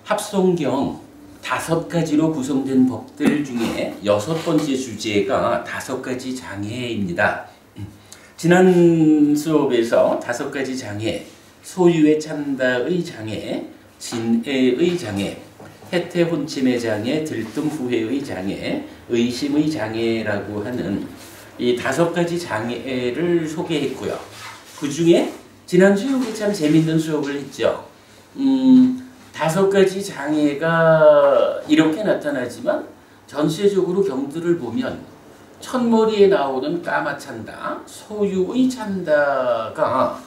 합성경 5가지로 구성된 법들 중에 6번째 주제가 5가지 장애입니다. 지난 수업에서 5가지 장애, 소유의 찬다의 장애, 진애의 장애, 해태 혼침의 장애, 들뜸 후회의 장애, 의심의 장애라고 하는 이 5가지 장애를 소개했고요. 그 중에 지난 수업이 참 재밌는 수업을 했죠. 5가지 장애가 이렇게 나타나지만 전체적으로 경들을 보면 첫머리에 나오는 까마찬다, 소유의 찬다가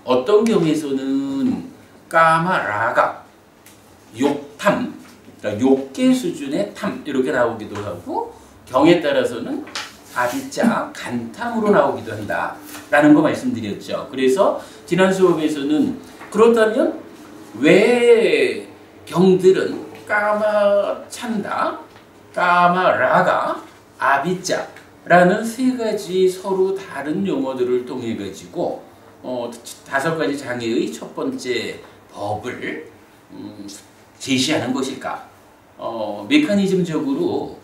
어떤 경에서는 까마라가, 욕탐, 그러니까 욕계 수준의 탐 이렇게 나오기도 하고 경에 따라서는 아비자, 간탐으로 나오기도 한다라는 거 말씀드렸죠. 그래서 지난 수업에서는 그렇다면 왜 경들은 까마찬다, 까마라가, 아비자라는 3가지 서로 다른 용어들을 통해 가지고 5가지 장애의 첫 번째 법을 제시하는 것일까? 메커니즘적으로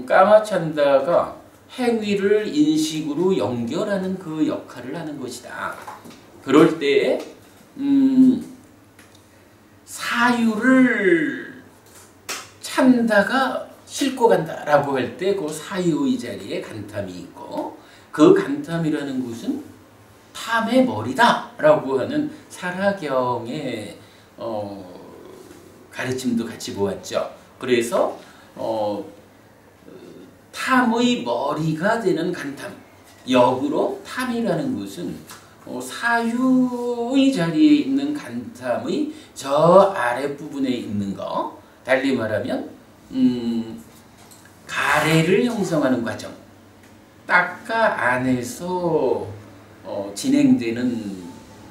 까마찬다가 행위를 인식으로 연결하는 그 역할을 하는 것이다. 그럴 때 사유를 찬다가 싣고 간다라고 할 때 그 사유의 자리에 간탐이 있고 그 간탐이라는 것은 탐의 머리다라고 하는 살화경의 가르침도 같이 보았죠. 그래서 탐의 머리가 되는 간탐, 역으로 탐이라는 것은 사유의 자리에 있는 간탐의 저 아랫부분에 있는 거, 달리 말하면 가래를 형성하는 과정, 딱가 안에서 진행되는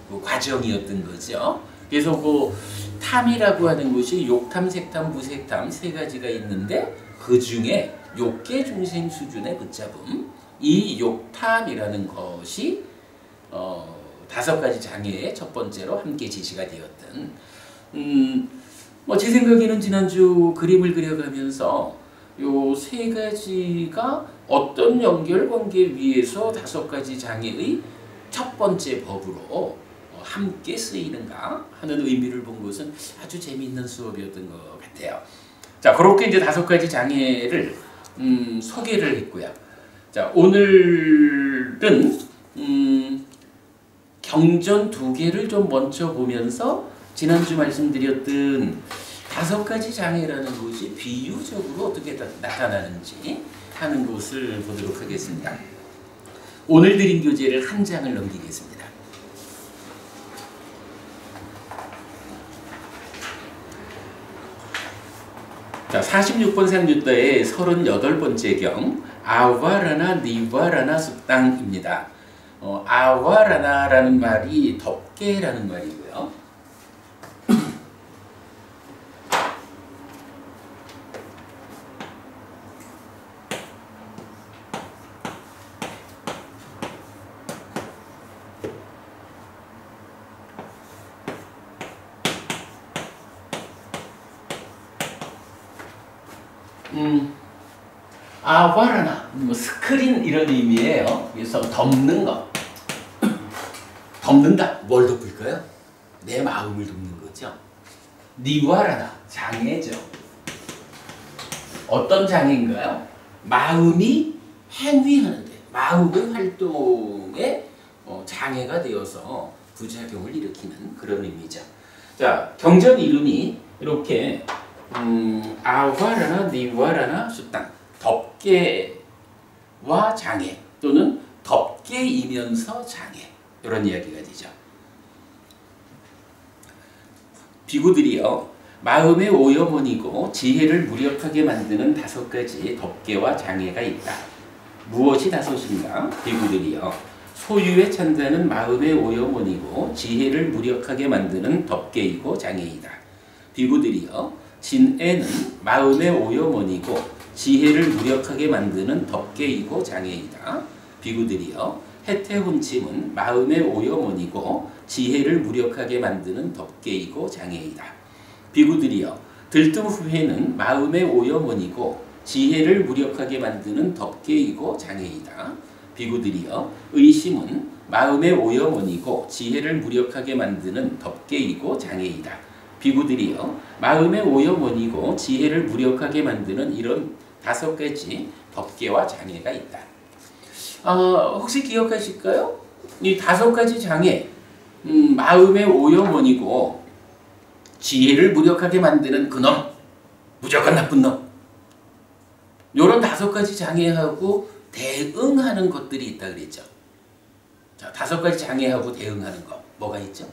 그 과정이었던 거죠. 그래서 그 탐이라고 하는 것이 욕탐, 색탐, 무색탐 3가지가 있는데 그 중에 욕계 중생 수준의 붙잡음, 이 욕탐이라는 것이 5가지 장애의 첫 번째로 함께 제시가 되었던 제 생각에는 지난주 그림을 그려가면서 요 3가지가 어떤 연결관계 위에서 5가지 장애의 첫 번째 법으로 함께 쓰이는가 하는 의미를 본 것은 아주 재미있는 수업이었던 것 같아요. 자, 그렇게 이제 5가지 장애를 소개를 했고요. 자, 오늘은 경전 2개를 좀 먼저 보면서 지난주 말씀드렸던 5가지 장애라는 것이 비유적으로 어떻게 나타나는지 하는 것을 보도록 하겠습니다. 오늘 드린 교재를 한 장을 넘기겠습니다. 자, 46번 상유다의 38번째 경 아와라나 니와라나 숫당입니다. 아와라나라는 말이 덥게라는 말이고요. 아와라나, 스크린 이런 의미예요. 그래서 덮는 거. 덮는다. 뭘 덮을까요? 내 마음을 덮는 거죠. 니와라나, 장애죠. 어떤 장애인가요? 마음이 행위하는데, 마음의 활동에 장애가 되어서 부작용을 일으키는 그런 의미죠. 자, 경전 이름이 이렇게 아와라나 니와라나 숫당, 덮개와 장애 또는 덮개이면서 장애, 이런 이야기가 되죠. 비구들이요, 마음의 오염원이고 지혜를 무력하게 만드는 5가지 덮개와 장애가 있다. 무엇이 5인가? 비구들이요, 소유의 찬다는 마음의 오염원이고 지혜를 무력하게 만드는 덮개이고 장애이다. 비구들이요, 진애는 마음의 오염원이고 지혜를 무력하게 만드는 덮개이고 장애이다. 비구들이여, 해태혼침은 마음의 오염원이고 지혜를 무력하게 만드는 덮개이고 장애이다. 비구들이여, 들뜸 후회는 마음의 오염원이고 지혜를 무력하게 만드는 덮개이고 장애이다. 비구들이여 의심은 마음의 오염원이고 지혜를 무력하게 만드는 덮개이고 장애이다. 비구들이여 마음의 오염원이고 지혜를 무력하게 만드는 이런 5가지 덮개와 장애가 있다. 혹시 기억하실까요? 이 5가지 장애, 마음의 오염원이고 지혜를 무력하게 만드는 그놈, 무조건 나쁜 놈. 요런 5가지 장애하고 대응하는 것들이 있다 그랬죠. 자, 5가지 장애하고 대응하는 거 뭐가 있죠?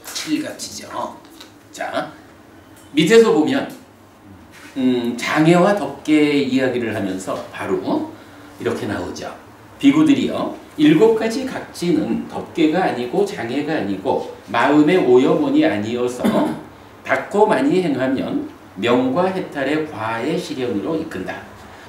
칠각지죠. 자, 밑에서 보면 장애와 덮개 이야기를 하면서 바로 이렇게 나오죠. 비구들이여 7가지 각지는 덮개가 아니고 장애가 아니고 마음의 오염원이 아니어서 닦고 많이 행하면 명과 해탈의 과의 실현으로 이끈다.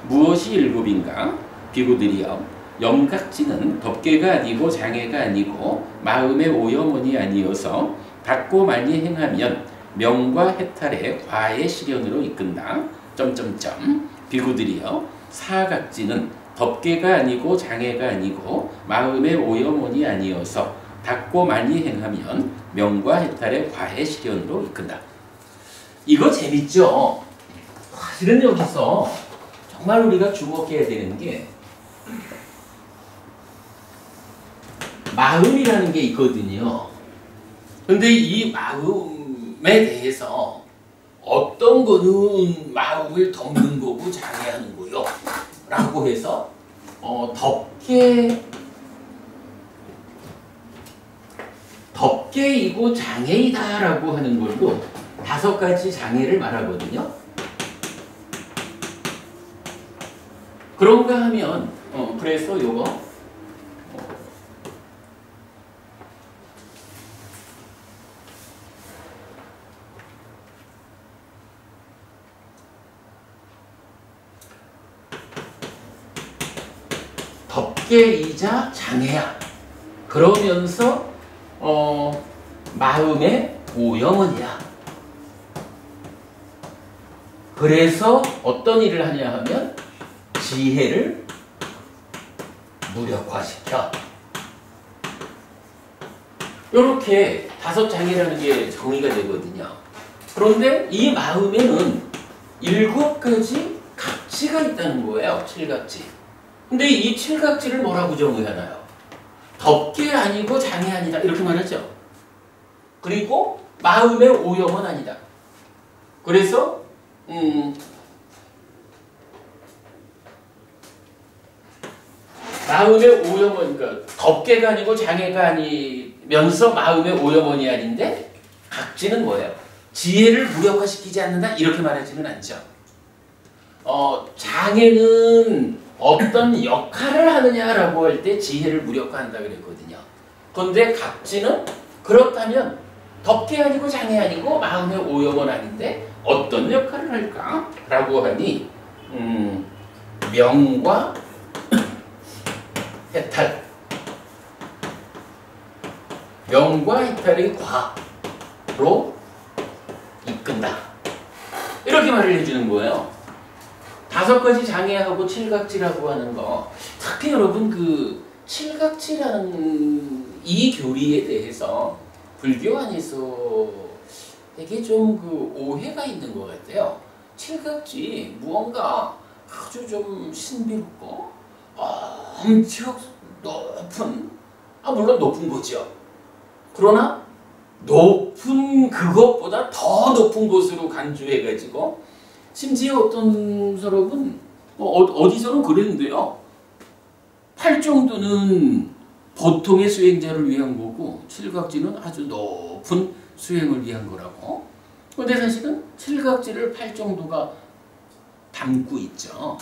무엇이 7인가? 비구들이여 영각지는 덮개가 아니고 장애가 아니고 마음의 오염원이 아니어서 닦고 많이 행하면 명과 해탈의 과의 실현으로 이끈다. 비구들이여 사각지는 덮개가 아니고 장애가 아니고 마음의 오염원이 아니어서 닦고 많이 행하면 명과 해탈의 과의 실현으로 이끈다. 이거 재밌죠? 사실은 여기서 정말 우리가 주목해야 되는 게 마음이라는 게 있거든요. 근데 이 마음에 대해서 어떤 거는 마음을 덮는 거고 장애하는 거요 라고 해서 덮개이고 장애이다 라고 하는 걸로 5가지 장애를 말하거든요. 그런가 하면 그래서 요거 덮개이자 장애야. 그러면서 마음의 오염원이야. 그래서 어떤 일을 하냐 하면 지혜를 무력화시켜. 이렇게 5장애라는 게 정의가 되거든요. 그런데 이 마음에는 7가지 각지가 있다는 거예요. 7각지. 근데 이 7각지를 뭐라고 정의하나요? 덮개 아니고 장애 아니다 이렇게 말하죠. 그리고 마음의 오염은 아니다. 그래서 마음의 오염원, 그러니까 덮개가 아니고 장애가 아니면서 마음의 오염원이 아닌데 각지는 뭐예요? 지혜를 무력화시키지 않는다 이렇게 말하지는 않죠. 장애는 어떤 역할을 하느냐라고 할 때 지혜를 무력화한다 그랬거든요. 그런데 각지는 그렇다면 덮개 아니고 장애 아니고 마음의 오염은 아닌데 어떤 역할을 할까? 라고 하니 명과 해탈, 명과 해탈의 과로 이끈다. 이렇게 말을 해주는 거예요. 5가지 장애하고 7각지라고 하는 거, 특히 여러분 그 7각지라는 이 교리에 대해서 불교 안에서 되게 좀 그 오해가 있는 것 같아요. 7각지 무언가 아주 좀 신비롭고 엄청 높은, 물론 높은 거죠. 그러나 높은 그것보다 더 높은 곳으로 간주해가지고 심지어 어떤 사람은 어디서는 그랬는데요. 8정도는 보통의 수행자를 위한 거고 7각지는 아주 높은 수행을 위한 거라고. 그런데 사실은 7각지를 8정도가 담고 있죠.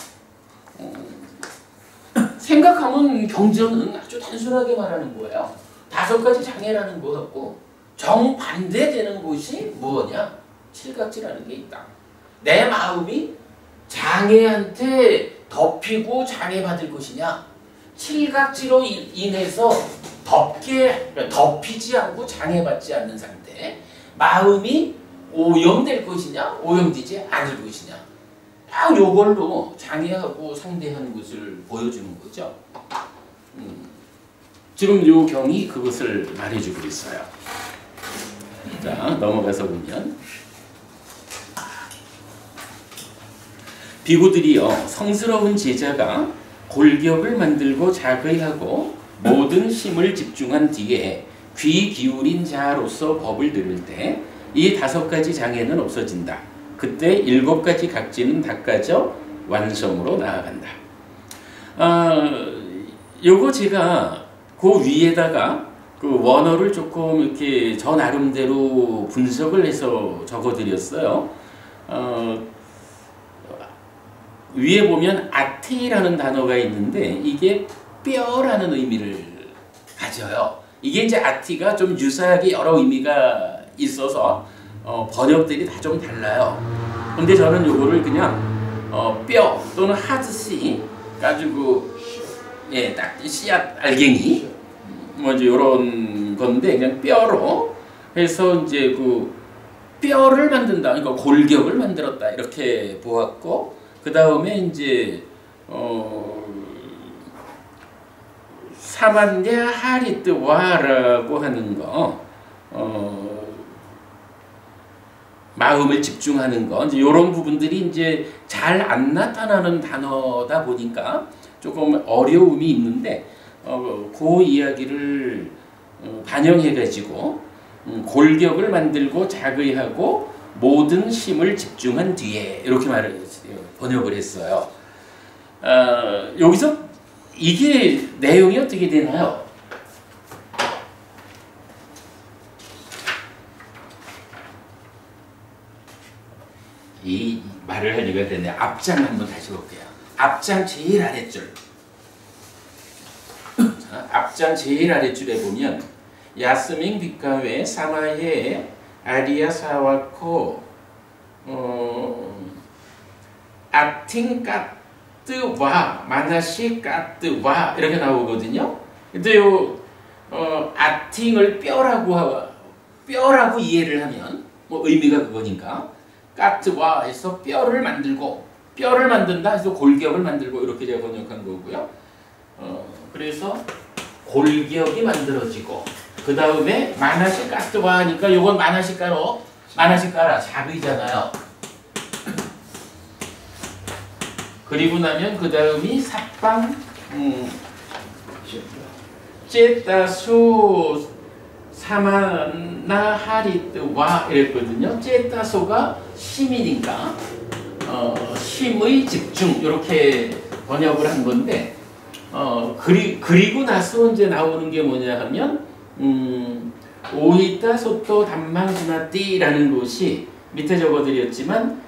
생각하면 경전은 아주 단순하게 말하는 거예요. 5가지 장애라는 거 같고 정반대되는 곳이 뭐냐? 7각지라는 게 있다. 내 마음이 장애한테 덮이고 장애받을 것이냐? 7각지로 인해서 덮이지 않고 장애받지 않는 상태. 마음이 오염될 것이냐, 오염되지 않을 것이냐. 딱 요걸로 장애하고 상대하는 것을 보여주는 거죠. 지금 요 경이 그것을 말해주고 있어요. 자, 넘어가서 보면 비구들이여 성스러운 제자가 골격을 만들고 자의하고 모든 힘을 집중한 뒤에 귀 기울인 자로서 법을 들을 때 이 5가지 장애는 없어진다. 그때 7가지 각지는 닦아져 완성으로 나아간다. 요거 제가 그 위에다가 그 원어를 조금 이렇게 저 나름대로 분석을 해서 적어드렸어요. 위에 보면 아티라는 단어가 있는데 이게 뼈라는 의미를 가져요. 이게 이제 아티가 좀 유사하게 여러 의미가 있어서 번역들이 다 좀 달라요. 근데 저는 요거를 그냥 뼈 또는 하드씨 가지고 예, 딱 씨앗 알갱이 뭐 이제 요런 건데 그냥 뼈로 해서 이제 그 뼈를 만든다. 그러니까 골격을 만들었다. 이렇게 보았고 그 다음에 이제 사만냐 하리뜨와라고 하는 거 마음을 집중하는 거 이제 이런 부분들이 이제 잘 안 나타나는 단어다 보니까 조금 어려움이 있는데 그 이야기를 반영해가지고 골격을 만들고 자의하고 모든 힘을 집중한 뒤에 이렇게 번역을 했어요. 여기서 이게 내용이 어떻게 되나요? 이 말을 하려고 했는데 앞장 한번 다시 볼게요. 앞장 제일 아랫줄. 자, 앞장 제일 아랫줄에 보면 야스밍 빅가웨 사마에 아리아 사와코 아팅 까뜨와 마나시 까뜨와 이렇게 나오거든요. 근데 요 아팅을 뼈라고 이해를 하면 뭐 의미가 그거니까 까뜨와 해서 뼈를 만든다 해서 골격을 만들고 이렇게 제가 번역한 거고요. 그래서 골격이 만들어지고 그 다음에 마나시 까뜨와 하니까 요건 마나시까라 자의잖아요. 그리고 나면 그 다음이 삿방 째따수 사마나하리뜨와 이랬거든요. 째따소가 힘이니까 힘의 집중 이렇게 번역을 한 건데 그리고 나서 이제 나오는 게 뭐냐 하면 오히타 소토 담망스나띠라는 것이 밑에 적어드렸지만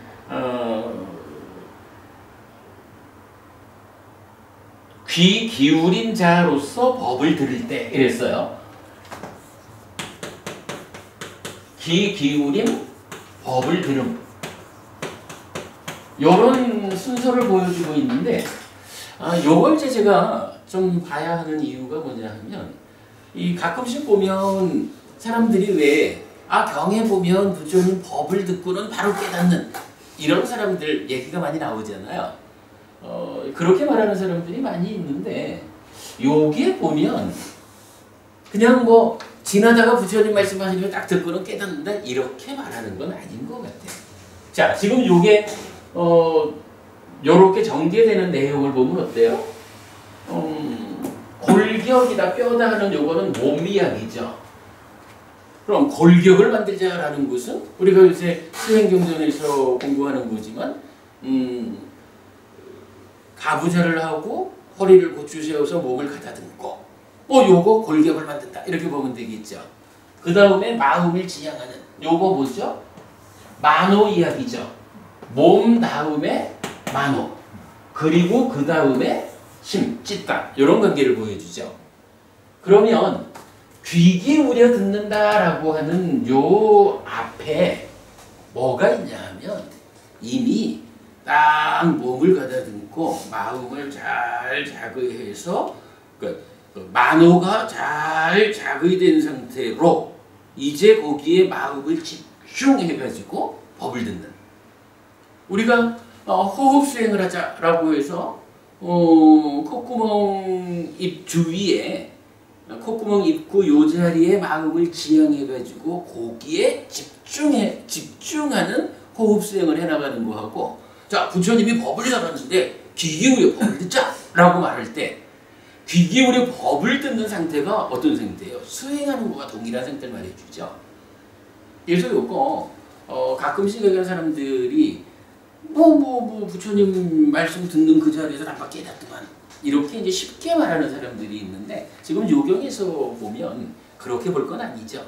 귀 기울인 자로서 법을 들을 때 이랬어요. 귀 기울임 법을 들음 요런 순서를 보여주고 있는데 요걸 이제 제가 좀 봐야 하는 이유가 뭐냐 하면 이 가끔씩 보면 사람들이 왜 경에 보면 부처님 법을 듣고는 바로 깨닫는 이런 사람들 얘기가 많이 나오잖아요. 그렇게 말하는 사람들이 많이 있는데 여기에 보면 그냥 뭐 지나다가 부처님 말씀하시는 걸 딱 듣고는 깨닫는다 이렇게 말하는 건 아닌 것 같아요. 자, 지금 요게 요렇게 전개되는 내용을 보면 어때요? 골격이다 뼈다 하는 요거는 몸 이야기죠. 그럼 골격을 만들자라는 것은 우리가 요새 수행경전에서 공부하는 거지만 가부좌를 하고 허리를 고추 세워서 몸을 가다듬고 요거 골격을 만든다 이렇게 보면 되겠죠. 그 다음에 마음을 지향하는 요거 뭐죠? 만호 이야기죠. 몸 다음에 만호 그리고 그 다음에 힘, 찌따 이런 관계를 보여주죠. 그러면 귀 기울여 듣는다라고 하는 요 앞에 뭐가 있냐 하면 이미 딱 몸을 가다듬고 마음을 잘 자극해서 만호가 잘 자극된 상태로 이제 거기에 마음을 집중해가지고 법을 듣는. 우리가 호흡 수행을 하자라고 해서 콧구멍 입 주위에 콧구멍 입구 요 자리에 마음을 지향해가지고 거기에 집중하는 호흡 수행을 해나가는 거하고, 자 부처님이 법을 열었는데 귀 기울여 법을 듣자라고 말할 때 귀 기울여 법을 듣는 상태가 어떤 상태예요? 수행하는 거와 동일한 상태를 말해주죠. 그래서 요거 가끔씩 얘기하는 사람들이 부처님 말씀 듣는 그 자리에서 나빠 깨닫더만 이렇게 이제 쉽게 말하는 사람들이 있는데, 지금 요경에서 보면 그렇게 볼 건 아니죠.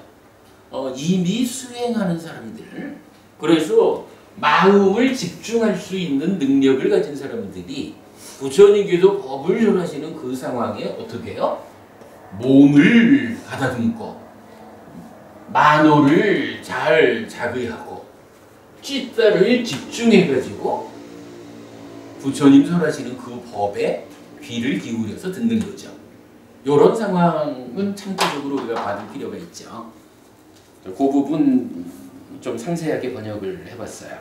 이미 수행하는 사람들, 그래서 마음을 집중할 수 있는 능력을 가진 사람들이 부처님께서 법을 전하시는 그 상황에 어떻게 해요? 몸을 가다듬고 만호를 잘 자극하고 찌따를 집중해가지고 부처님 설하시는 그 법에 귀를 기울여서 듣는 거죠. 이런 상황은 참고적으로 우리가 받을 필요가 있죠. 그 부분 좀 상세하게 번역을 해봤어요.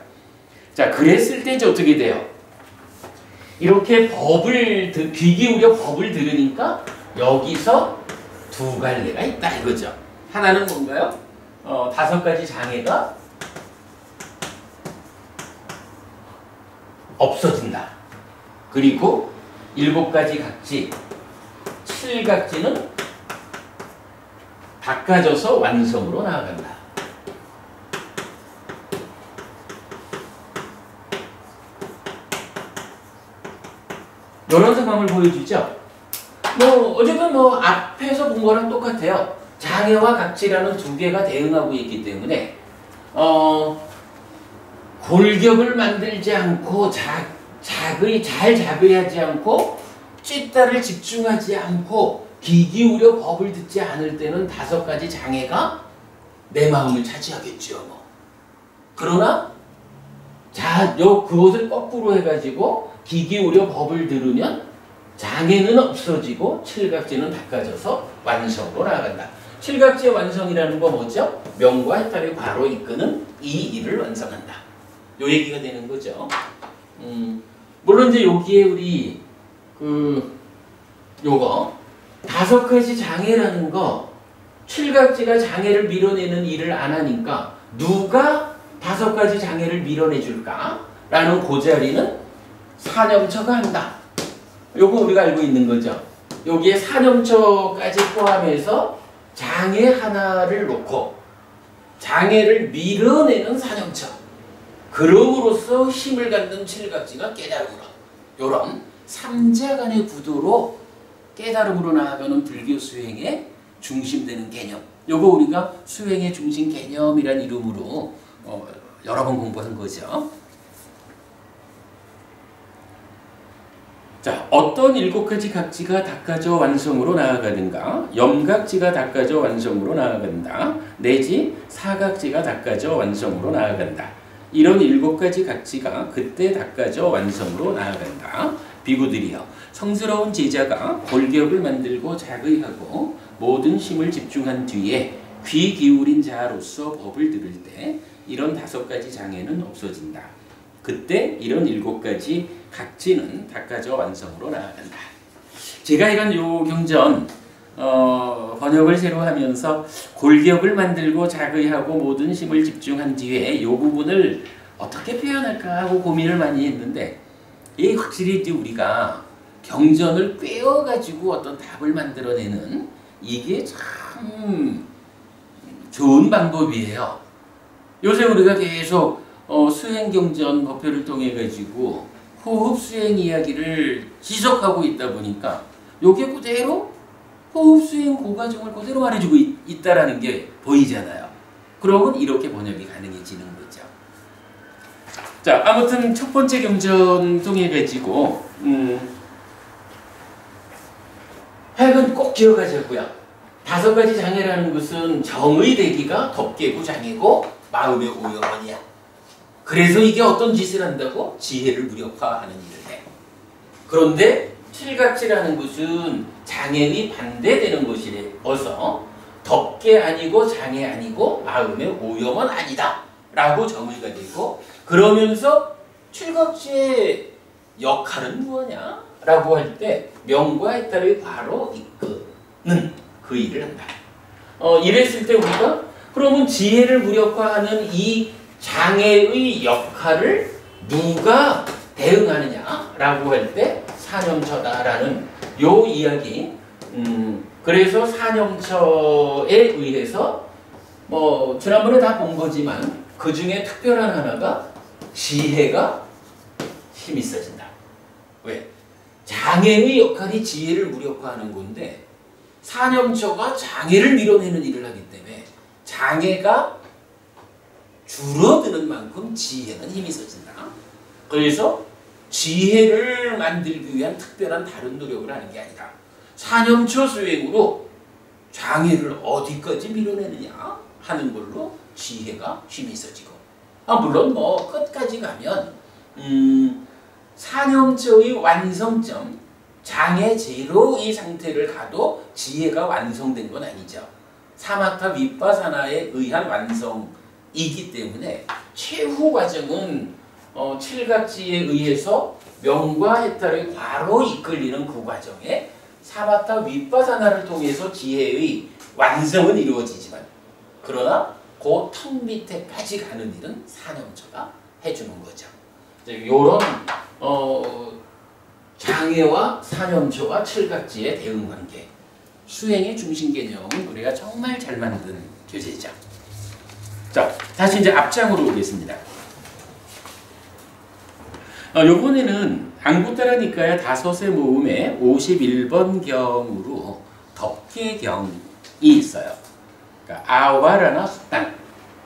자, 그랬을 때 이제 어떻게 돼요? 이렇게 귀 기울여 법을 들으니까 여기서 두 갈래가 있다 이거죠. 하나는 뭔가요? 5가지 장애가 없어진다. 그리고 7가지 각지, 7각지는 닦아져서 완성으로 나아간다. 이런 상황을 보여주죠. 어쨌든 앞에서 본 거랑 똑같아요. 장애와 각지라는 두 개가 대응하고 있기 때문에 골격을 만들지 않고 잘 자극하지 않고 찌따를 집중하지 않고 귀 기울여 법을 듣지 않을 때는 5가지 장애가 내 마음을 차지하겠죠. 그러나 그것을 거꾸로 해가지고 귀 기울여 법을 들으면 장애는 없어지고 7각지는 닦아져서 완성으로 나아간다. 7각지의 완성이라는 건 뭐죠? 명과 해탈의 과로 이끄는 이 일을 완성한다. 요 얘기가 되는 거죠. 물론 이제 여기에 우리 요거 5가지 장애라는 거, 7각지가 장애를 밀어내는 일을 안 하니까 누가 5가지 장애를 밀어내 줄까? 라는 그 자리는 사념처가 한다. 요거 우리가 알고 있는 거죠. 여기에 사념처까지 포함해서 장애 하나를 놓고 장애를 밀어내는 사념처, 그럼으로써 힘을 갖는 7각지가 깨달음으로, 요런 3자 간의 구도로 깨달음으로 나아가는 불교 수행의 중심되는 개념, 요거 우리가 수행의 중심 개념이란 이름으로 여러 번 공부한 거죠. 자, 어떤 7가지 각지가 닦아져 완성으로 나아가든가, 염각지가 닦아져 완성으로 나아간다, 내지 사각지가 닦아져 완성으로 나아간다. 이런 7가지 각지가 그때 닦아져 완성으로 나아간다. 비구들이여, 성스러운 제자가 골격을 만들고 자의하고 모든 힘을 집중한 뒤에 귀 기울인 자로서 법을 들을 때 이런 5가지 장애는 없어진다. 그때 이런 7가지 각지는 닦아져 완성으로 나아간다. 제가 이런 요 경전 번역을 새로 하면서 골격을 만들고 자의하고 모든 힘을 집중한 뒤에 이 부분을 어떻게 표현할까 하고 고민을 많이 했는데, 이 확실히 우리가 경전을 꿰어가지고 어떤 답을 만들어내는 이게 참 좋은 방법이에요. 요새 우리가 계속 수행경전 법표를 통해 가지고 호흡 수행 이야기를 지속하고 있다 보니까 요게 그대로 호흡 수행 고과정을 그대로 말해주고 있다라는 게 보이잖아요. 그러면 이렇게 번역이 가능해지는 거죠. 자, 아무튼 첫 번째 경전 통해 가지고 하여간 꼭 기억하자고요. 5가지 장애라는 것은 정의 대기가 덮개구 장애고 마음의 오염원이야. 그래서 이게 어떤 짓을 한다고? 지혜를 무력화하는 일을 해. 그런데 7각지라는 것은 장애의 반대되는 것이어서 덮개 아니고 장애 아니고 마음의 오염은 아니다. 라고 정의가 되고, 그러면서 칠각지의 역할은 무엇냐? 라고 할 때 명과 해탈의 과로 이끄는 그 일을 한다. 이랬을 때 우리가 그러면 지혜를 무력화하는 이 장애의 역할을 누가 대응하느냐라고 할 때 사념처다라는 요 이야기. 그래서 사념처에 의해서 뭐 지난번에 다 본 거지만 그 중에 특별한 하나가 지혜가 힘이 있어진다. 왜? 장애의 역할이 지혜를 무력화하는 건데 사념처가 장애를 밀어내는 일을 하기 때문에 장애가 줄어드는 만큼 지혜는 힘이 있어진다. 그래서 지혜를 만들기 위한 특별한 다른 노력을 하는 게 아니라 사념처 수행으로 장애를 어디까지 밀어내느냐 하는 걸로 지혜가 힘이 있어지고, 물론 뭐 끝까지 가면 사념처의 완성점, 장애 제로의 상태를 가도 지혜가 완성된 건 아니죠. 사마타 윗바사나에 의한 완성이기 때문에 최후 과정은 칠각지에 의해서 명과 해탈의 과로 이끌리는 그 과정에 사마타 윗바사나를 통해서 지혜의 완성은 이루어지지만, 그러나 그 턱 밑에까지 가는 일은 사념처가 해주는 거죠. 이런 장애와 사념처와 칠각지의 대응관계, 수행의 중심 개념은 우리가 정말 잘 만든 교재죠. 자, 다시 이제 앞장으로 오겠습니다. 요번에는 안구따라 니까야 모음의 51번 경으로 덮개경이 있어요. 그러니까 아와라나 수단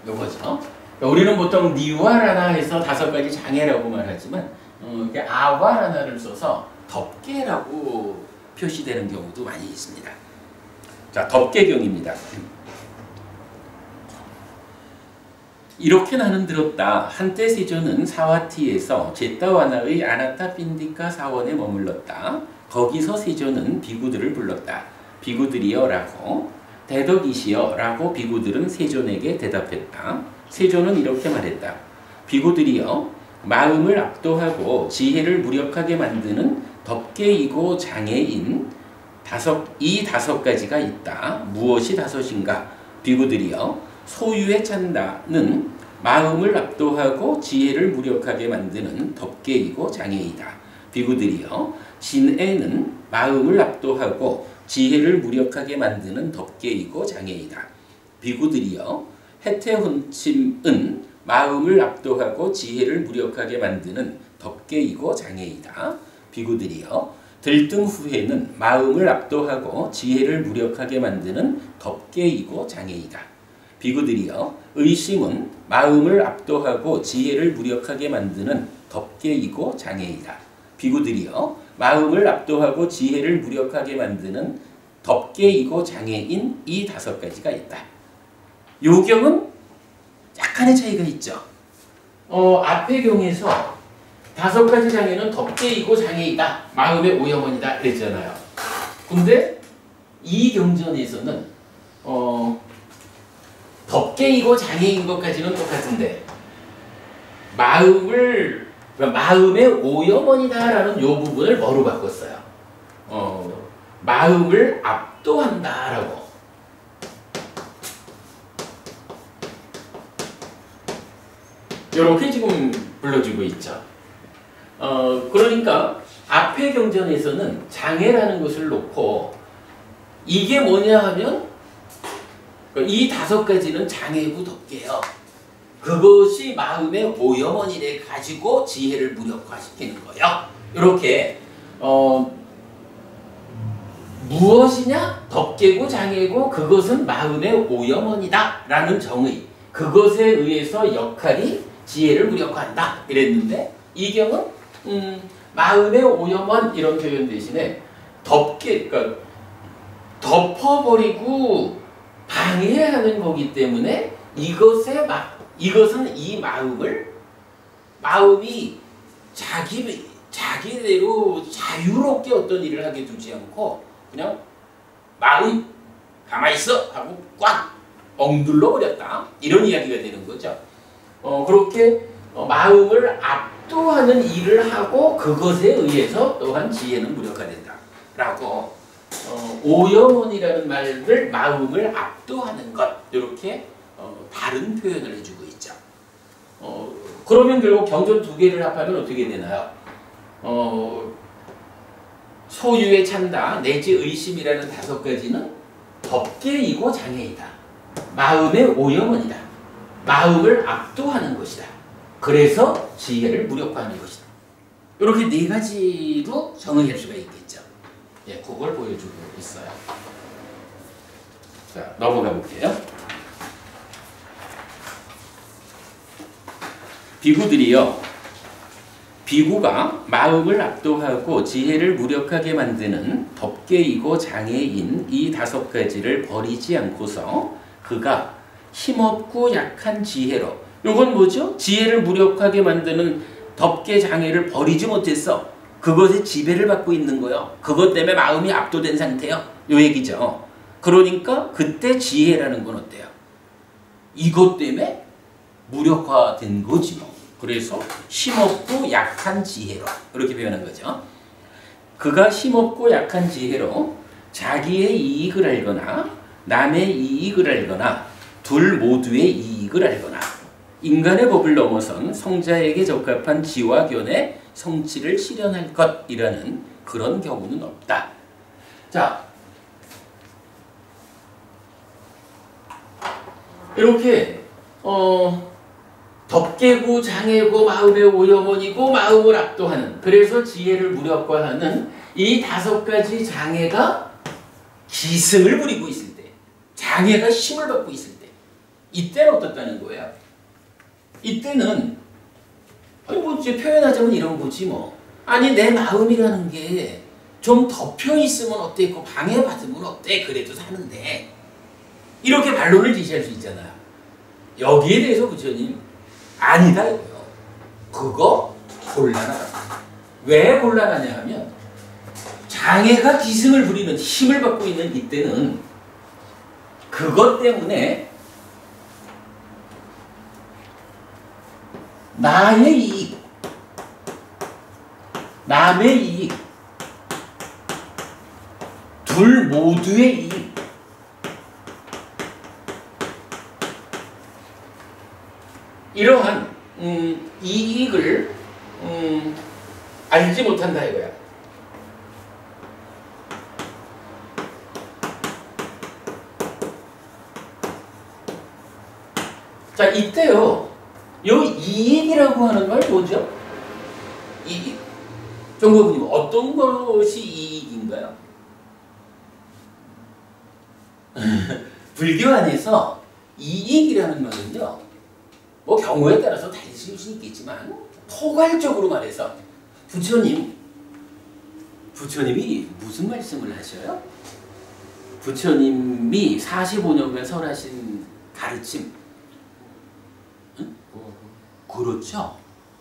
요거죠. 그러니까 우리는 보통 니와라나 해서 5가지 장애라고 말하지만 아와라나를 써서 덮개라고 표시되는 경우도 많이 있습니다. 자, 덮개경입니다. 이렇게 나는 들었다. 한때 세조는 사와티에서 제타와나의 아나타 빈디카 사원에 머물렀다. 거기서 세조는 비구들을 불렀다. 비구들이여 라고. 대덕이시여 라고 비구들은 세존에게 대답했다. 세조는 이렇게 말했다. 비구들이여, 마음을 압도하고 지혜를 무력하게 만드는 덮개이고 장애인 이 5가지가 있다. 무엇이 5인가? 비구들이여, 소유의 찬다는 마음을 압도하고 지혜를 무력하게 만드는 덮개이고 장애이다. 비구들이여, 진애는 마음을 압도하고 지혜를 무력하게 만드는 덮개이고 장애이다. 비구들이여, 해태혼침은 마음을 압도하고 지혜를 무력하게 만드는 덮개이고 장애이다. 비구들이여, 들등후회는 마음을 압도하고 지혜를 무력하게 만드는 덮개이고 장애이다. 비구들이여, 의심은 마음을 압도하고 지혜를 무력하게 만드는 덮개이고 장애이다. 비구들이여, 마음을 압도하고 지혜를 무력하게 만드는 덮개이고 장애인 이 5가지가 있다. 요 경은 약간의 차이가 있죠. 앞의 경에서 5가지 장애는 덮개이고 장애이다. 마음의 오염원이다. 그랬잖아요. 근데 이 경전에서는 덮개이고 장애인 것까지는 똑같은데 마음의 오염원이다라는 요 부분을 뭐로 바꿨어요? 마음을 압도한다라고. 이렇게 지금 불러주고 있죠. 그러니까 앞의 경전에서는 장애라는 것을 놓고 이게 뭐냐 하면 이 5가지는 장애고 덮개요. 그것이 마음의 오염원이래 가지고 지혜를 무력화시키는 거예요. 이렇게 무엇이냐? 덮개고 장애고 그것은 마음의 오염원이다 라는 정의, 그것에 의해서 역할이 지혜를 무력화한다 이랬는데, 이 경은 마음의 오염원 이런 표현 대신에 그러니까 덮어버리고 방해하는 거기 때문에 이것은 이 마음이 자기대로 자유롭게 어떤 일을 하게 두지 않고 그냥 마음 가만히 있어 하고 꽉 억눌러 버렸다, 이런 이야기가 되는 거죠. 그렇게 마음을 압도하는 일을 하고 그것에 의해서 또한 지혜는 무력화된다. 라고 오염원이라는 말을 마음을 압도하는 것 이렇게 다른 표현을 해주고 있죠. 그러면 결국 경전 두 개를 합하면 어떻게 되나요? 소유의 찬다 내지 의심이라는 다섯 가지는 덮개이고 장애이다. 마음의 오염원이다. 마음을 압도하는 것이다. 그래서 지혜를 무력화하는 것이다. 이렇게 네 가지로 정의할 수가 있겠죠. 예, 그걸 보여주고 있어요. 자, 넘어가 볼게요. 비구들이요. 비구가 마음을 압도하고 지혜를 무력하게 만드는 덮개이고 장애인 이 다섯 가지를 버리지 않고서 그가 힘없고 약한 지혜로 이건 뭐죠? 지혜를 무력하게 만드는 덮개 장애를 버리지 못했어. 그것에 지배를 받고 있는 거요. 그것 때문에 마음이 압도된 상태요. 요 얘기죠. 그러니까 그때 지혜라는 건 어때요? 이것 때문에 무력화된 거지 뭐. 그래서 힘없고 약한 지혜로 이렇게 표현한 거죠. 그가 힘없고 약한 지혜로 자기의 이익을 알거나 남의 이익을 알거나 둘 모두의 이익을 알거나 인간의 법을 넘어선 성자에게 적합한 지와 견의 성취를 실현할 것이라는 그런 경우는 없다. 자, 이렇게 덮개고 장애고 마음의 오염원이고 마음을 압도하는 그래서 지혜를 무력화하는 이 다섯 가지 장애가 기승을 부리고 있을 때 장애가 힘을 받고 있을 때 이때는 어떻다는 거예요? 이때는 아니 뭐 이제 표현하자면 이런 거지 뭐. 아니 내 마음이라는 게 좀 덮여 있으면 어땠고 방해받으면 어때? 그래도 사는데 이렇게 반론을 제시할 수 있잖아요. 여기에 대해서 부처님 아니다 이거요. 그거 곤란하다. 왜 곤란하냐 하면 장애가 기승을 부리는 힘을 받고 있는 이때는 그것 때문에 나의 이익, 남의 이익, 둘 모두의 이익 이러한 이익을 알지 못한다 이거야. 자 이때요. 요 이익이라고 하는 말 뭐죠? 이익. 정보부님 어떤 것이 이익인가요? 불교 안에서 이익이라는 말은요. 뭐 경우에 따라서 달라질 수 있겠지만 포괄적으로 말해서 부처님이 무슨 말씀을 하셔요? 부처님이 45년간 설하신 가르침 그렇죠.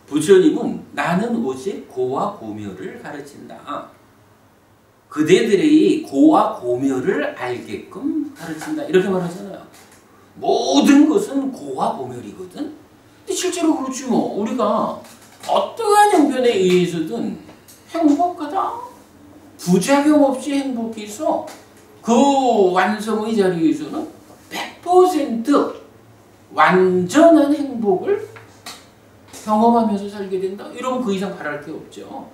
부처님은 나는 오직 고와 고묘를 가르친다. 그대들의 고와 고묘를 알게끔 가르친다. 이렇게 말하잖아요. 모든 것은 고와 고멸이거든. 근데 실제로 그렇지 뭐. 우리가 어떠한 형편에 의해서든 행복하다. 부작용 없이 행복해서 그 완성의 자리에서는 100% 완전한 행복을 경험하면서 살게 된다. 이러면 그 이상 바랄 게 없죠.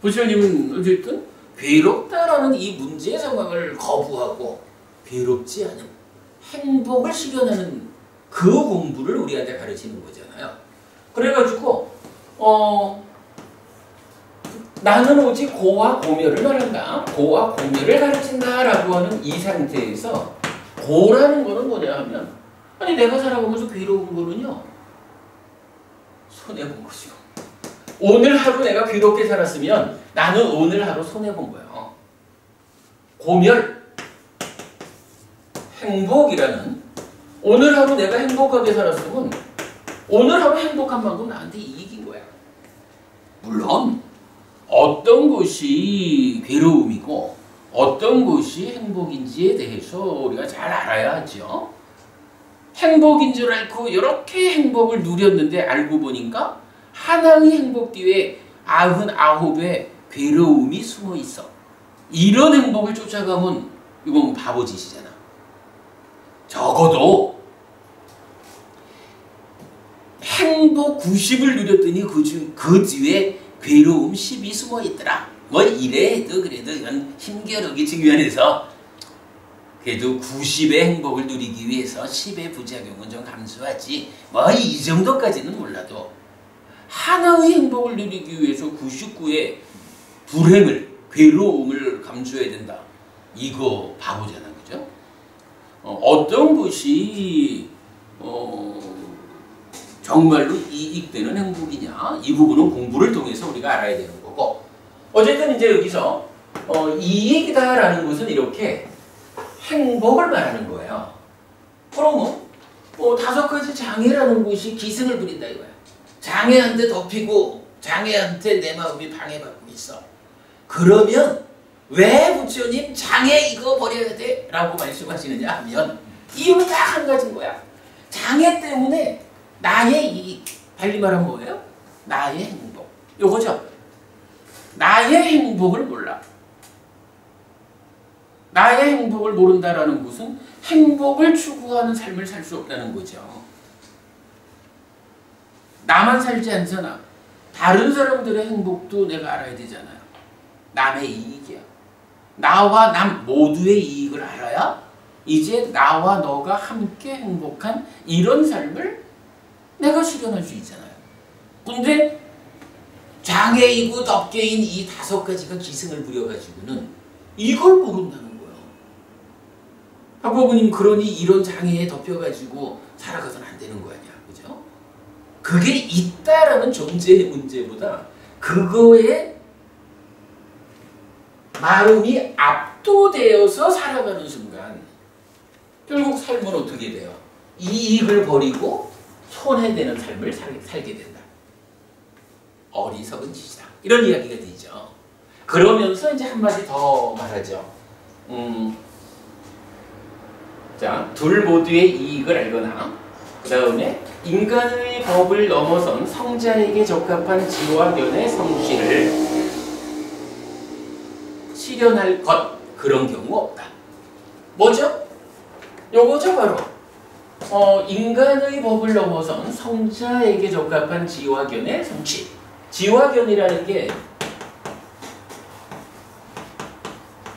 부처님은 어쨌든 괴롭다라는 이 문제 상황을 거부하고 괴롭지 않은 행복을 실현하는 그 공부를 우리한테 가르치는 거잖아요. 그래가지고 나는 오직 고와 고멸을 말한다. 고와 고멸을 가르친다라고 하는 이 상태에서 고라는 거는 뭐냐 하면 아니 내가 살아가면서 괴로운 거는요. 손해본 거죠. 오늘 하루 내가 괴롭게 살았으면 나는 오늘 하루 손해본 거예요. 고멸, 행복이라는 오늘 하루 내가 행복하게 살았으면 오늘 하루 행복한 만큼 나한테 이익인 거야. 물론 어떤 것이 괴로움이고 어떤 것이 행복인지에 대해서 우리가 잘 알아야 하죠. 행복인 줄 알고 이렇게 행복을 누렸는데 알고 보니까 하나의 행복 뒤에 99의 괴로움이 숨어 있어. 이런 행복을 쫓아가면 이건 바보짓이잖아. 적어도 행복 90을 누렸더니 그 뒤에 괴로움 10이 숨어 있더라. 뭐 이래도 그래도 이건 힘겨루기 측면에서 그래도 90의 행복을 누리기 위해서 10의 부작용은 좀 감수하지. 뭐 이 정도까지는 몰라도 하나의 행복을 누리기 위해서 99의 불행을, 괴로움을 감수해야 된다. 이거 바보잖아, 그죠? 어떤 것이 정말로 이익되는 행복이냐? 이 부분은 공부를 통해서 우리가 알아야 되는 거고. 어쨌든 이제 여기서 이익이다라는 것은 이렇게 행복을 말하는 거예요. 그러면 5가지 장애라는 것이 기승을 부린다 이거야. 장애한테 덮이고 장애한테 내 마음이 방해받고 있어. 그러면 왜 부처님 장애 이거 버려야 돼? 라고 말씀하시느냐 하면 이유는 딱 한 가지인 거야. 장애 때문에 나의 이익, 달리 말하면 뭐예요? 나의 행복. 요거죠. 나의 행복을 몰라. 나의 행복을 모른다라는 것은 행복을 추구하는 삶을 살 수 없다는 거죠. 나만 살지 않잖아. 다른 사람들의 행복도 내가 알아야 되잖아요. 남의 이익이야. 나와 남 모두의 이익을 알아야 이제 나와 너가 함께 행복한 이런 삶을 내가 실현할 수 있잖아요. 근데 장애이고 덮개인 이 5가지가 기승을 부려가지고는 이걸 모른다는 거예요. 학부모님 그러니 이런 장애에 덮여가지고 살아가서는 안 되는 거 아니야. 그죠? 그게 있다라는 존재의 문제보다 그거에 마음이 압도되어서 살아가는 순간 결국 삶은 어떻게 돼요? 이익을 버리고 손해되는 삶을 살게 된다. 어리석은 짓이다. 이런 이야기가 되죠. 그러면서 이제 한마디 더 말하죠. 자, 둘 모두의 이익을 알거나 그 다음에 인간의 법을 넘어선 성자에게 적합한 지와 견의 성취를 실현할 것, 그런 경우 없다. 뭐죠? 요거죠 바로 인간의 법을 넘어선 성자에게 적합한 지와 견의 성취. 지와 견이라는 게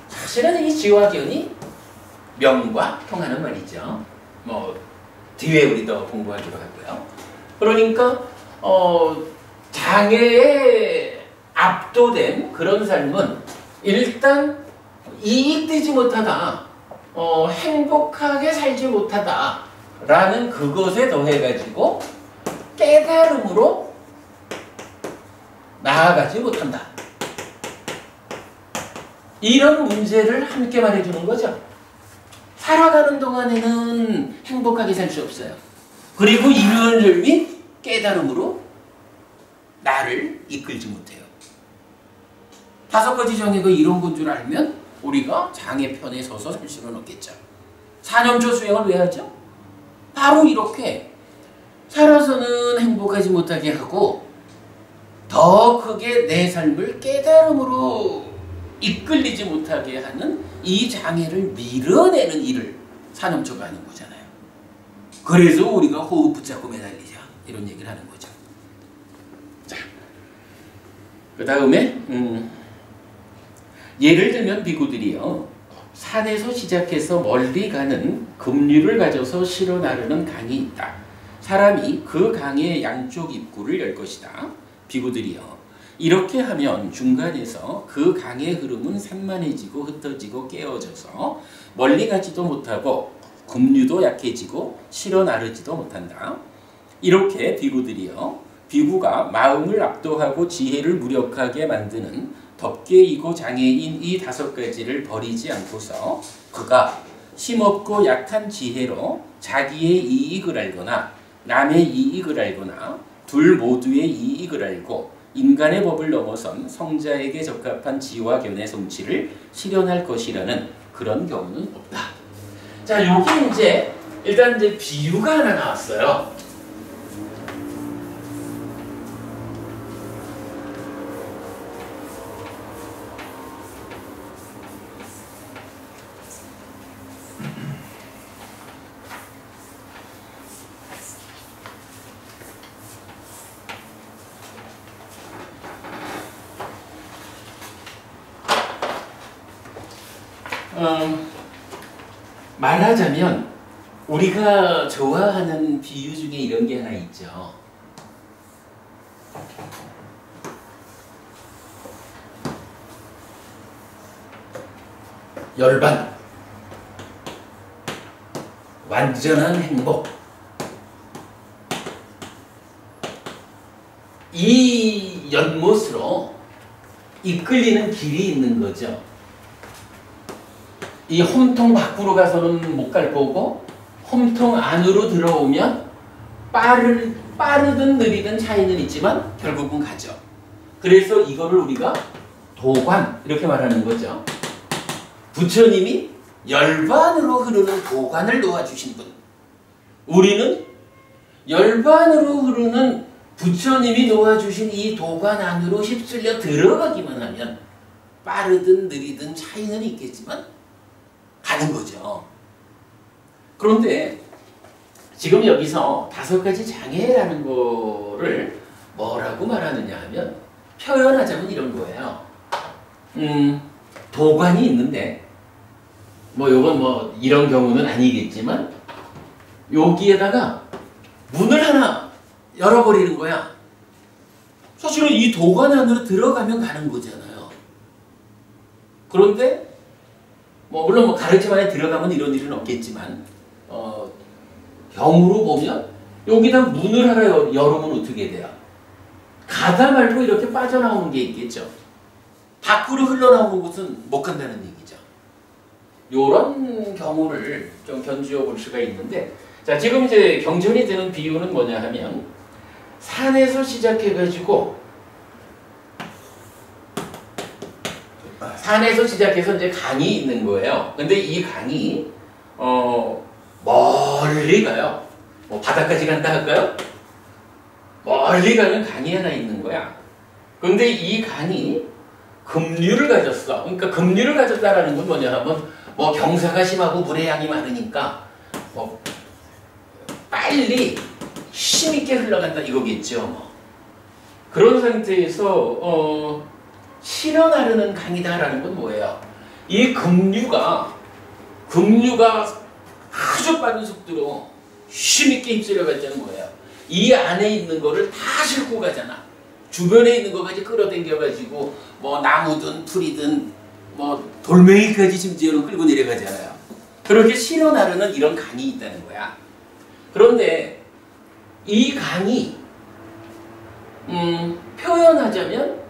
사실은 이 지와 견이 명과 통하는 말이죠. 뭐 뒤에 우리 더 공부하기로 하고요. 그러니까 장애에 압도된 그런 삶은 일단 이익되지 못하다, 행복하게 살지 못하다 라는 그것에 더해가지고 깨달음으로 나아가지 못한다. 이런 문제를 함께 말해주는 거죠. 살아가는 동안에는 행복하게 살 수 없어요. 그리고 이런 삶이 깨달음으로 나를 이끌지 못해요. 5가지 장애가 이런 건 줄 알면 우리가 장애 편에 서서 살 수는 없겠죠. 사념초 수행을 왜 하죠? 바로 이렇게 살아서는 행복하지 못하게 하고 더 크게 내 삶을 깨달음으로 이끌리지 못하게 하는 이 장애를 밀어내는 일을 사념초가 하는 거잖아요. 그래서 우리가 호흡 붙잡고 매달리자 이런 얘기를 하는 거죠. 자, 그 다음에 예를 들면 비구들이요, 산에서 시작해서 멀리 가는 급류를 가져서 실어 나르는 강이 있다. 사람이 그 강의 양쪽 입구를 열 것이다. 비구들이요, 이렇게 하면 중간에서 그 강의 흐름은 산만해지고 흩어지고 깨어져서 멀리 가지도 못하고 급류도 약해지고 실어 나르지도 못한다. 이렇게 비구들이요, 비구가 마음을 압도하고 지혜를 무력하게 만드는 덮개이고 장애인 이 5가지를 버리지 않고서 그가 힘없고 약한 지혜로 자기의 이익을 알거나 남의 이익을 알거나 둘 모두의 이익을 알고 인간의 법을 넘어선 성자에게 적합한 지와 견의 성취를 실현할 것이라는 그런 경우는 없다. 자, 여기 이제 일단 이제 비유가 하나 나왔어요. 말하자면 우리가 좋아하는 비유 중에 이런 게 하나 있죠. 열반, 완전한 행복. 이 연못으로 이끌리는 길이 있는 거죠. 이 홈통 밖으로 가서는 못 갈 거고 홈통 안으로 들어오면 빠르든 느리든 차이는 있지만 결국은 가죠. 그래서 이거를 우리가 도관 이렇게 말하는 거죠. 부처님이 열반으로 흐르는 도관을 놓아주신 분. 우리는 열반으로 흐르는 부처님이 놓아주신 이 도관 안으로 휩쓸려 들어가기만 하면 빠르든 느리든 차이는 있겠지만 가는 거죠. 그런데 지금 여기서 5가지 장애라는 거를 뭐라고 말하느냐 하면 표현하자면 이런 거예요. 도관이 있는데 요건 이런 경우는 아니겠지만 여기에다가 문을 하나 열어버리는 거야. 사실은 이 도관 안으로 들어가면 가는 거잖아요. 그런데 물론 가르침 안에 들어가면 이런 일은 없겠지만 경우로 보면 여기다 문을 하나 열으면 어떻게 돼요? 가다 말고 이렇게 빠져나오는 게 있겠죠. 밖으로 흘러나오는 곳은 못 간다는 얘기죠. 이런 경우를 좀 견주어 볼 수가 있는데, 자, 지금 이제 경전이 되는 비유는 뭐냐 하면 산에서 시작해가지고 산에서 시작해서 이제 강이 있는 거예요. 근데 이 강이 멀리 가요. 바다까지 간다 할까요? 멀리 가는 강이 하나 있는 거야. 근데 이 강이 급류를 가졌어. 그러니까 급류를 가졌다라는 건 뭐냐 하면 경사가 심하고 물의 양이 많으니까 빨리 힘있게 흘러간다 이거겠죠. 그런 상태에서 실어 나르는 강이다라는 건 뭐예요? 이 급류가 아주 빠른 속도로 힘있게 휩쓸려 갔다는 거예요. 이 안에 있는 거를 다 싣고 가잖아. 주변에 있는 거까지 끌어당겨가지고 나무든 풀이든 돌멩이까지 심지어는 끌고 내려가잖아요. 그렇게 실어 나르는 이런 강이 있다는 거야. 그런데 이 강이 표현하자면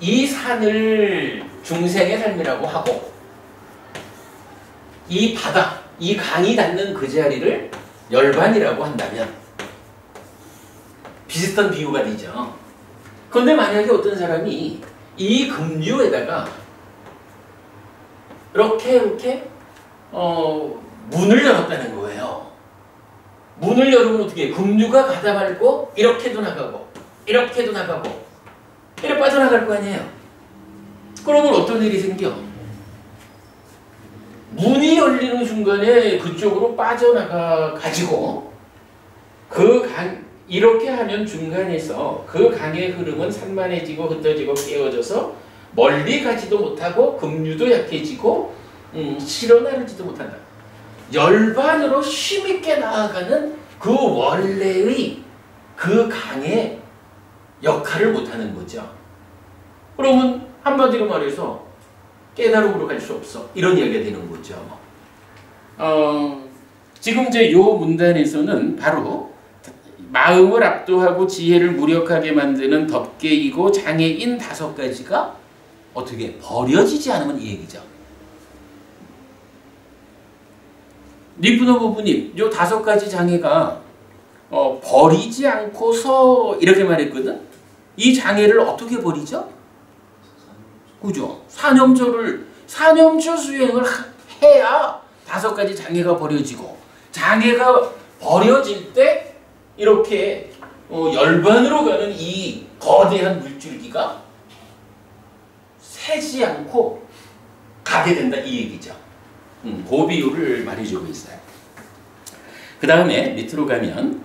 이 산을 중생의 삶이라고 하고 이 바다, 이 강이 닿는 그 자리를 열반이라고 한다면 비슷한 비유가 되죠. 그런데 만약에 어떤 사람이 이 급류에다가 이렇게 문을 열었다는 거예요. 문을 열으면 어떻게 해? 급류가 가다 말고 이렇게도 나가고 이렇게도 나가고 이렇게 빠져나갈 거 아니에요. 그러면 어떤 일이 생겨? 문이 열리는 순간에 그쪽으로 빠져나가 가지고 이렇게 하면 중간에서 그 강의 흐름은 산만해지고 흩어지고 깨어져서 멀리 가지도 못하고 급류도 약해지고 실어 나르지도 못한다. 열반으로 힘있게 나아가는 그 원래의 그 강의 역할을 못하는 거죠. 그러면 한마디로 말해서 깨달음으로 갈 수 없어. 이런 이야기가 되는 거죠. 지금 이제 요 문단에서는 바로 마음을 압도하고 지혜를 무력하게 만드는 덮개이고 장애인 5가지가 어떻게 버려지지 않으면 이 얘기죠. 니푸노 부부님, 요 5가지 장애가 버리지 않고서 이렇게 말했거든. 이 장애를 어떻게 버리죠? 그죠? 사념조 수행을 해야 5가지 장애가 버려지고 장애가 버려질 때 이렇게 열반으로 가는 이 거대한 물줄기가 새지 않고 가게 된다 이 얘기죠. 그 비유를 말해주고 있어요. 그 다음에 밑으로 가면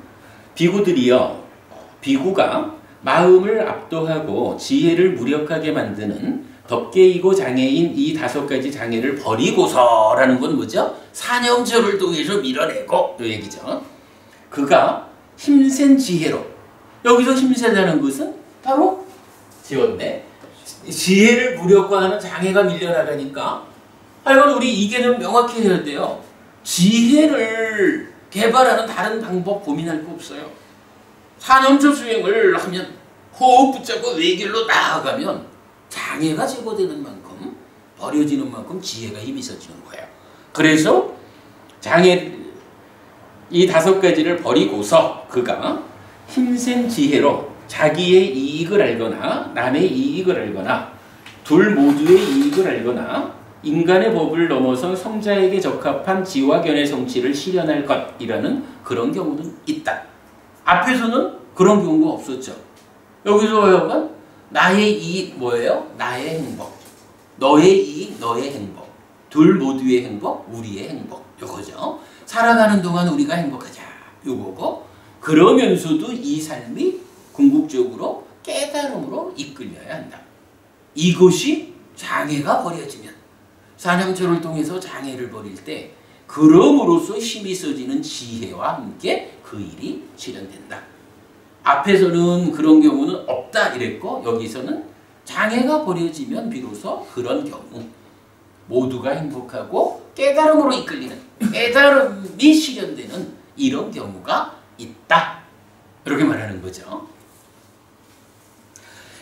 비구가 마음을 압도하고 지혜를 무력하게 만드는 덕계이고 장애인 이 5가지 장애를 버리고서라는 건 뭐죠? 사념조를 통해서 밀어내고 이 얘기죠. 그가 힘센 지혜로, 여기서 힘세다는 것은 바로 지웠네. 지혜를 무력화하는 장애가 밀려나가니까 하여간 우리 이 개념 명확히 해야 돼요. 지혜를 개발하는 다른 방법 고민할 거 없어요. 사념조 수행을 하면 호흡 붙잡고 외길로 나아가면 장애가 제거되는 만큼 버려지는 만큼 지혜가 힘이 있어지는 거예요. 그래서 장애 이 5가지를 버리고서 그가 힘센 지혜로 자기의 이익을 알거나 남의 이익을 알거나 둘 모두의 이익을 알거나 인간의 법을 넘어선 성자에게 적합한 지화견의 성취를 실현할 것이라는 그런 경우는 있다. 앞에서는 그런 경우가 없었죠. 여기서 여러분 나의 이익 뭐예요? 나의 행복. 너의 이익, 너의 행복. 둘 모두의 행복, 우리의 행복. 요거죠. 살아가는 동안 우리가 행복하자. 요거고 그러면서도 이 삶이 궁극적으로 깨달음으로 이끌려야 한다. 이것이 장애가 버려지면 사념조를 통해서 장애를 버릴 때 그럼으로써 힘이 있어지는 지혜와 함께 그 일이 실현된다. 앞에서는 그런 경우는 없다 이랬고 여기서는 장애가 버려지면 비로소 그런 경우 모두가 행복하고 깨달음으로 이끌리는 깨달음이 실현되는 이런 경우가 있다. 이렇게 말하는 거죠.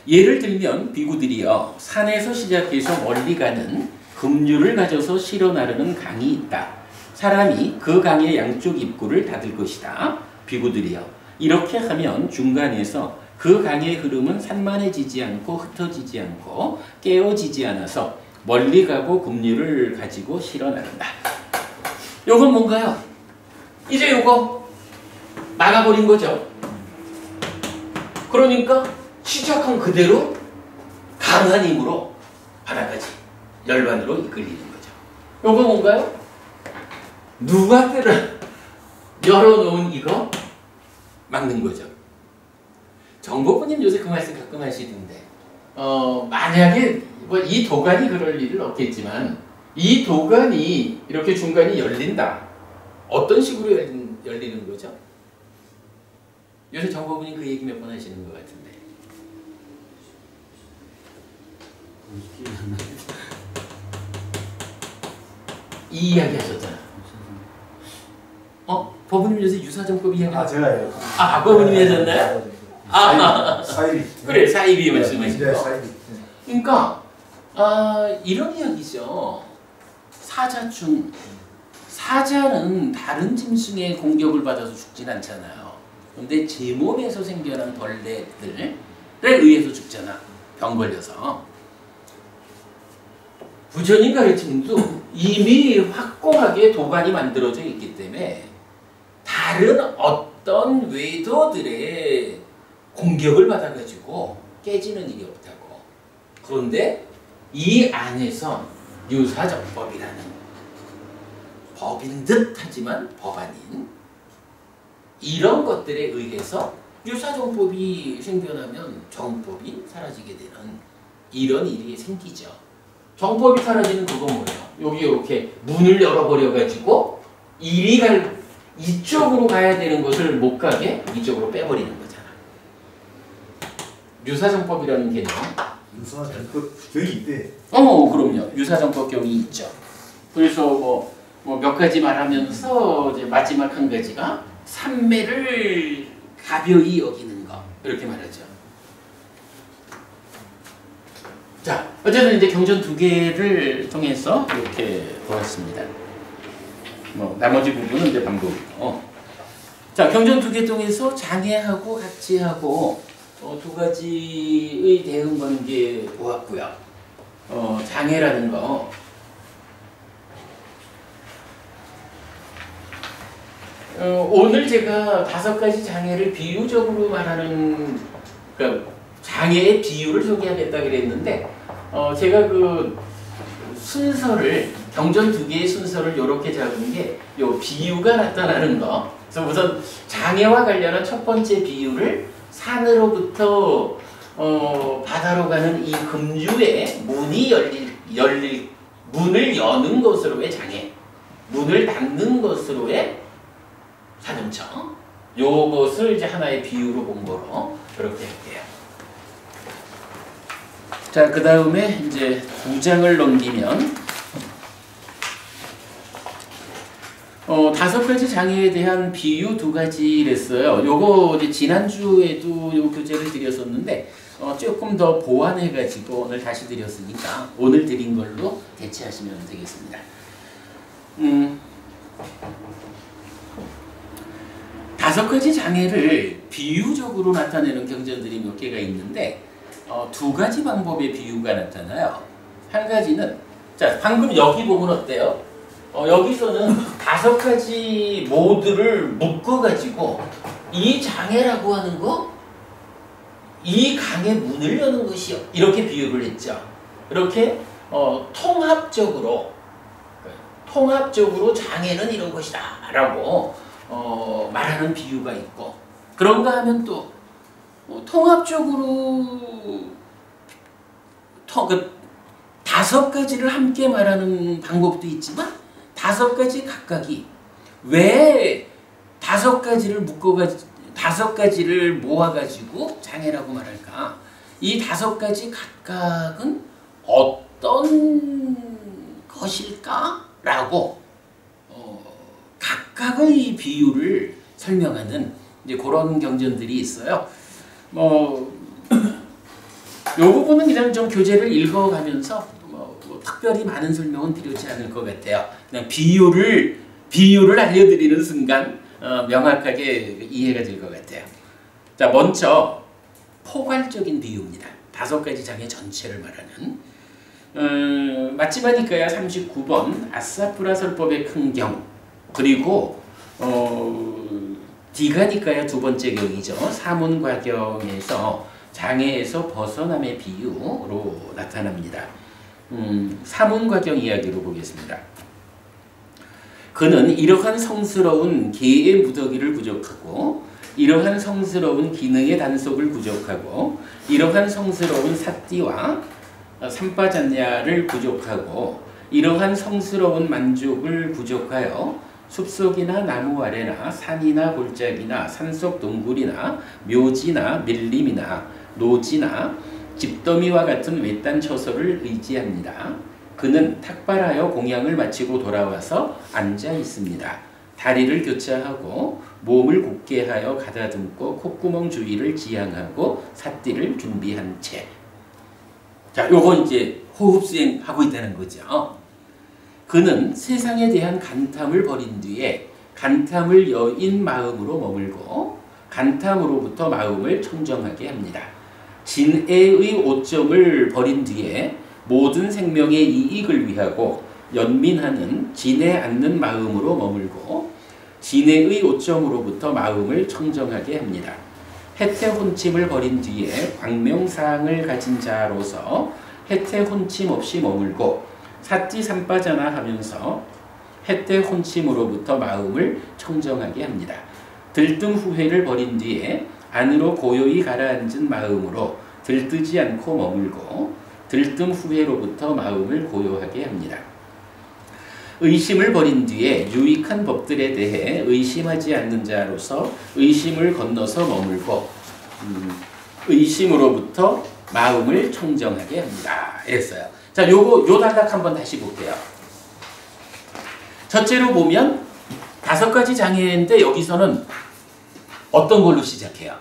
예를 들면 비구들이요 산에서 시작해서 멀리 가는 급류를 가져서 실어 나르는 강이 있다. 사람이 그 강의 양쪽 입구를 닫을 것이다. 비구들이요 이렇게 하면 중간에서 그 강의 흐름은 산만해지지 않고 흩어지지 않고 깨어지지 않아서 멀리 가고 급류를 가지고 실어 나른다. 요건 뭔가요? 이제 요거 막아버린 거죠. 그러니까 시작한 그대로 강한 힘으로 바다까지 열반으로 이끌리는 거죠. 요거 뭔가요? 누가 때를 열어놓은 이거 막는 거죠. 정복부님 요새 그 말씀 가끔 하시던데 만약에 뭐 이 도관이 그럴 일은 없겠지만 이 도관이 이렇게 중간이 열린다. 어떤 식으로 열리는 거죠? 요새 정복부님 그 얘기 몇 번 하시는 것 같은데 이 이야기 하셨잖아. 법부님 요새 유사정법 이야기 제가요. 법부님이 하셨나요? 사이비. 그래 사이비 말씀하시고. 네, 사이비. 그러니까 이런 이야기죠. 사자충. 사자는 다른 짐승의 공격을 받아서 죽진 않잖아요. 근데 제 몸에서 생겨난 벌레들에 의해서 죽잖아. 병 걸려서. 부처님 가르침도 이미 확고하게 도관이 만들어져 있기 때문에 다른 어떤 외도들의 공격을 받아가지고 깨지는 일이 없다고. 그런데 이 안에서 유사정법이라는 법인 듯 하지만 법 아닌 이런 것들에 의해서 유사정법이 생겨나면 정법이 사라지게 되는 이런 일이 생기죠. 정법이 사라지는 그건 뭐예요? 여기 이렇게 문을 열어버려가지고 이쪽으로 가야 되는 것을 못 가게 이쪽으로 빼버리는 거잖아. 유사정법이라는 개념. 유사정법 경이 있대. 그럼요. 유사정법 경이 있죠. 그래서 뭐 몇 가지 말하면서 이제 마지막 한 가지가 삼매를 가벼이 여기는 거 이렇게 말하죠. 자, 어쨌든 이제 경전 2개를 통해서 이렇게 보았습니다. 나머지 부분은 이제 반복이고. 자, 경전 2개 통해서 장애하고 가치하고 2가지의 대응 관계 보았고요. 장애라는 거. 오늘 제가 5가지 장애를 비유적으로 말하는 그러니까 장애의 비유를 소개하겠다 그랬는데 제가 그 순서를 경전 2개의 순서를 이렇게 잡은 게 요 비유가 나타나는 거. 그래서 우선 장애와 관련한 첫 번째 비유를 산으로부터 바다로 가는 이 금주에 문이 열릴 문을 여는 것으로의 장애, 문을 닫는 것으로의 자동차. 요것을 이제 하나의 비유로 본 거로 그렇게 할게요. 자, 그 다음에 이제 2장을 넘기면 5가지 장애에 대한 비유 2가지를 했어요. 요거 이제 지난주에도 요 교재를 드렸었는데 조금 더 보완해가지고 오늘 다시 드렸으니까 오늘 드린 걸로 대체하시면 되겠습니다. 5가지 장애를 비유적으로 나타내는 경전들이 몇 개가 있는데 2가지 방법의 비유가 나타나요. 한 가지는 자 방금 여기 보면 어때요? 여기서는 5가지 모두를 묶어가지고 이 장애라고 하는 거 이 강의 문을 여는 것이요 이렇게 비유를 했죠. 이렇게 통합적으로 장애는 이런 것이다 라고 말하는 비유가 있고 그런가 하면 또 통합적으로 5가지를 함께 말하는 방법도 있지만 5가지 각각이 왜 5가지를 5가지를 모아가지고 장애라고 말할까? 이 5가지 각각은 어떤 것일까? 라고 각각의 비유를 설명하는 이제 그런 경전들이 있어요. 요 부분은 그냥 좀 교재를 읽어가면서 특별히 많은 설명은 필요치 않을 것 같아요. 그냥 비유를 알려드리는 순간 명확하게 이해가 될 것 같아요. 자, 먼저 포괄적인 비유입니다. 5가지 장애 전체를 말하는 마치마니카야 39번 아사프라 설법의 큰 경 그리고 디가니카야 2번째 경이죠. 사문과경에서 장애에서 벗어남의 비유로 나타납니다. 사문과경 이야기로 보겠습니다. 그는 이러한 성스러운 개의 무더기를 부족하고 이러한 성스러운 기능의 단속을 부족하고 이러한 성스러운 삿띠와 삼바잔야를 부족하고 이러한 성스러운 만족을 부족하여 숲속이나 나무 아래나 산이나 골짜기나 산속 동굴이나 묘지나 밀림이나 노지나 집더미와 같은 외딴 처소를 의지합니다. 그는 탁발하여 공양을 마치고 돌아와서 앉아 있습니다. 다리를 교차하고 몸을 곧게 하여 가다듬고 콧구멍 주위를 지향하고 삿띠를 준비한 채. 자, 요거 이제 호흡 수행하고 있다는 거죠. 그는 세상에 대한 간탐을 버린 뒤에 간탐을 여인 마음으로 머물고 간탐으로부터 마음을 청정하게 합니다. 진애의 오점을 버린 뒤에 모든 생명의 이익을 위하고 연민하는 진애 않는 마음으로 머물고 진애의 오점으로부터 마음을 청정하게 합니다. 해태 혼침을 버린 뒤에 광명사항을 가진 자로서 해태 혼침 없이 머물고 사띠 삼바자나 하면서 해태 혼침으로부터 마음을 청정하게 합니다. 들뜸 후회를 버린 뒤에 안으로 고요히 가라앉은 마음으로 들뜨지 않고 머물고 들뜸 후회로부터 마음을 고요하게 합니다. 의심을 버린 뒤에 유익한 법들에 대해 의심하지 않는 자로서 의심을 건너서 머물고 의심으로부터 마음을 청정하게 합니다. 이랬어요. 자, 요 단락 한번 다시 볼게요. 첫째로 보면 5가지 장애인데 여기서는 어떤 걸로 시작해요?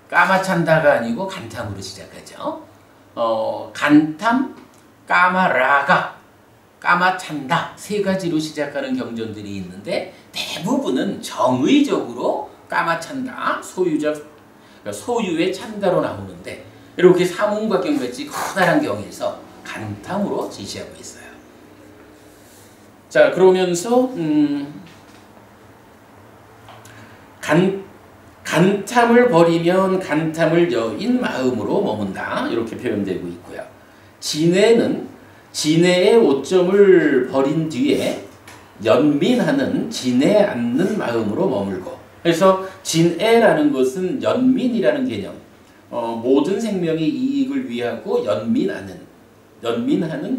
까마찬다가 아니고 간탐으로 시작하죠. 간탐, 까마라가, 까마찬다 3가지로 시작하는 경전들이 있는데 대부분은 정의적으로 까마찬다, 소유의 찬다로 나오는데 이렇게 사문과경같이 커다란 경에서 간탐으로 제시하고 있어요. 자, 그러면서 간탐을 버리면 간탐을 여인 마음으로 머문다. 이렇게 표현되고 있고요. 진애는 진애의 오점을 버린 뒤에 연민하는 진애 않는 마음으로 머물고. 그래서 진애라는 것은 연민이라는 개념. 모든 생명의 이익을 위하고 연민하는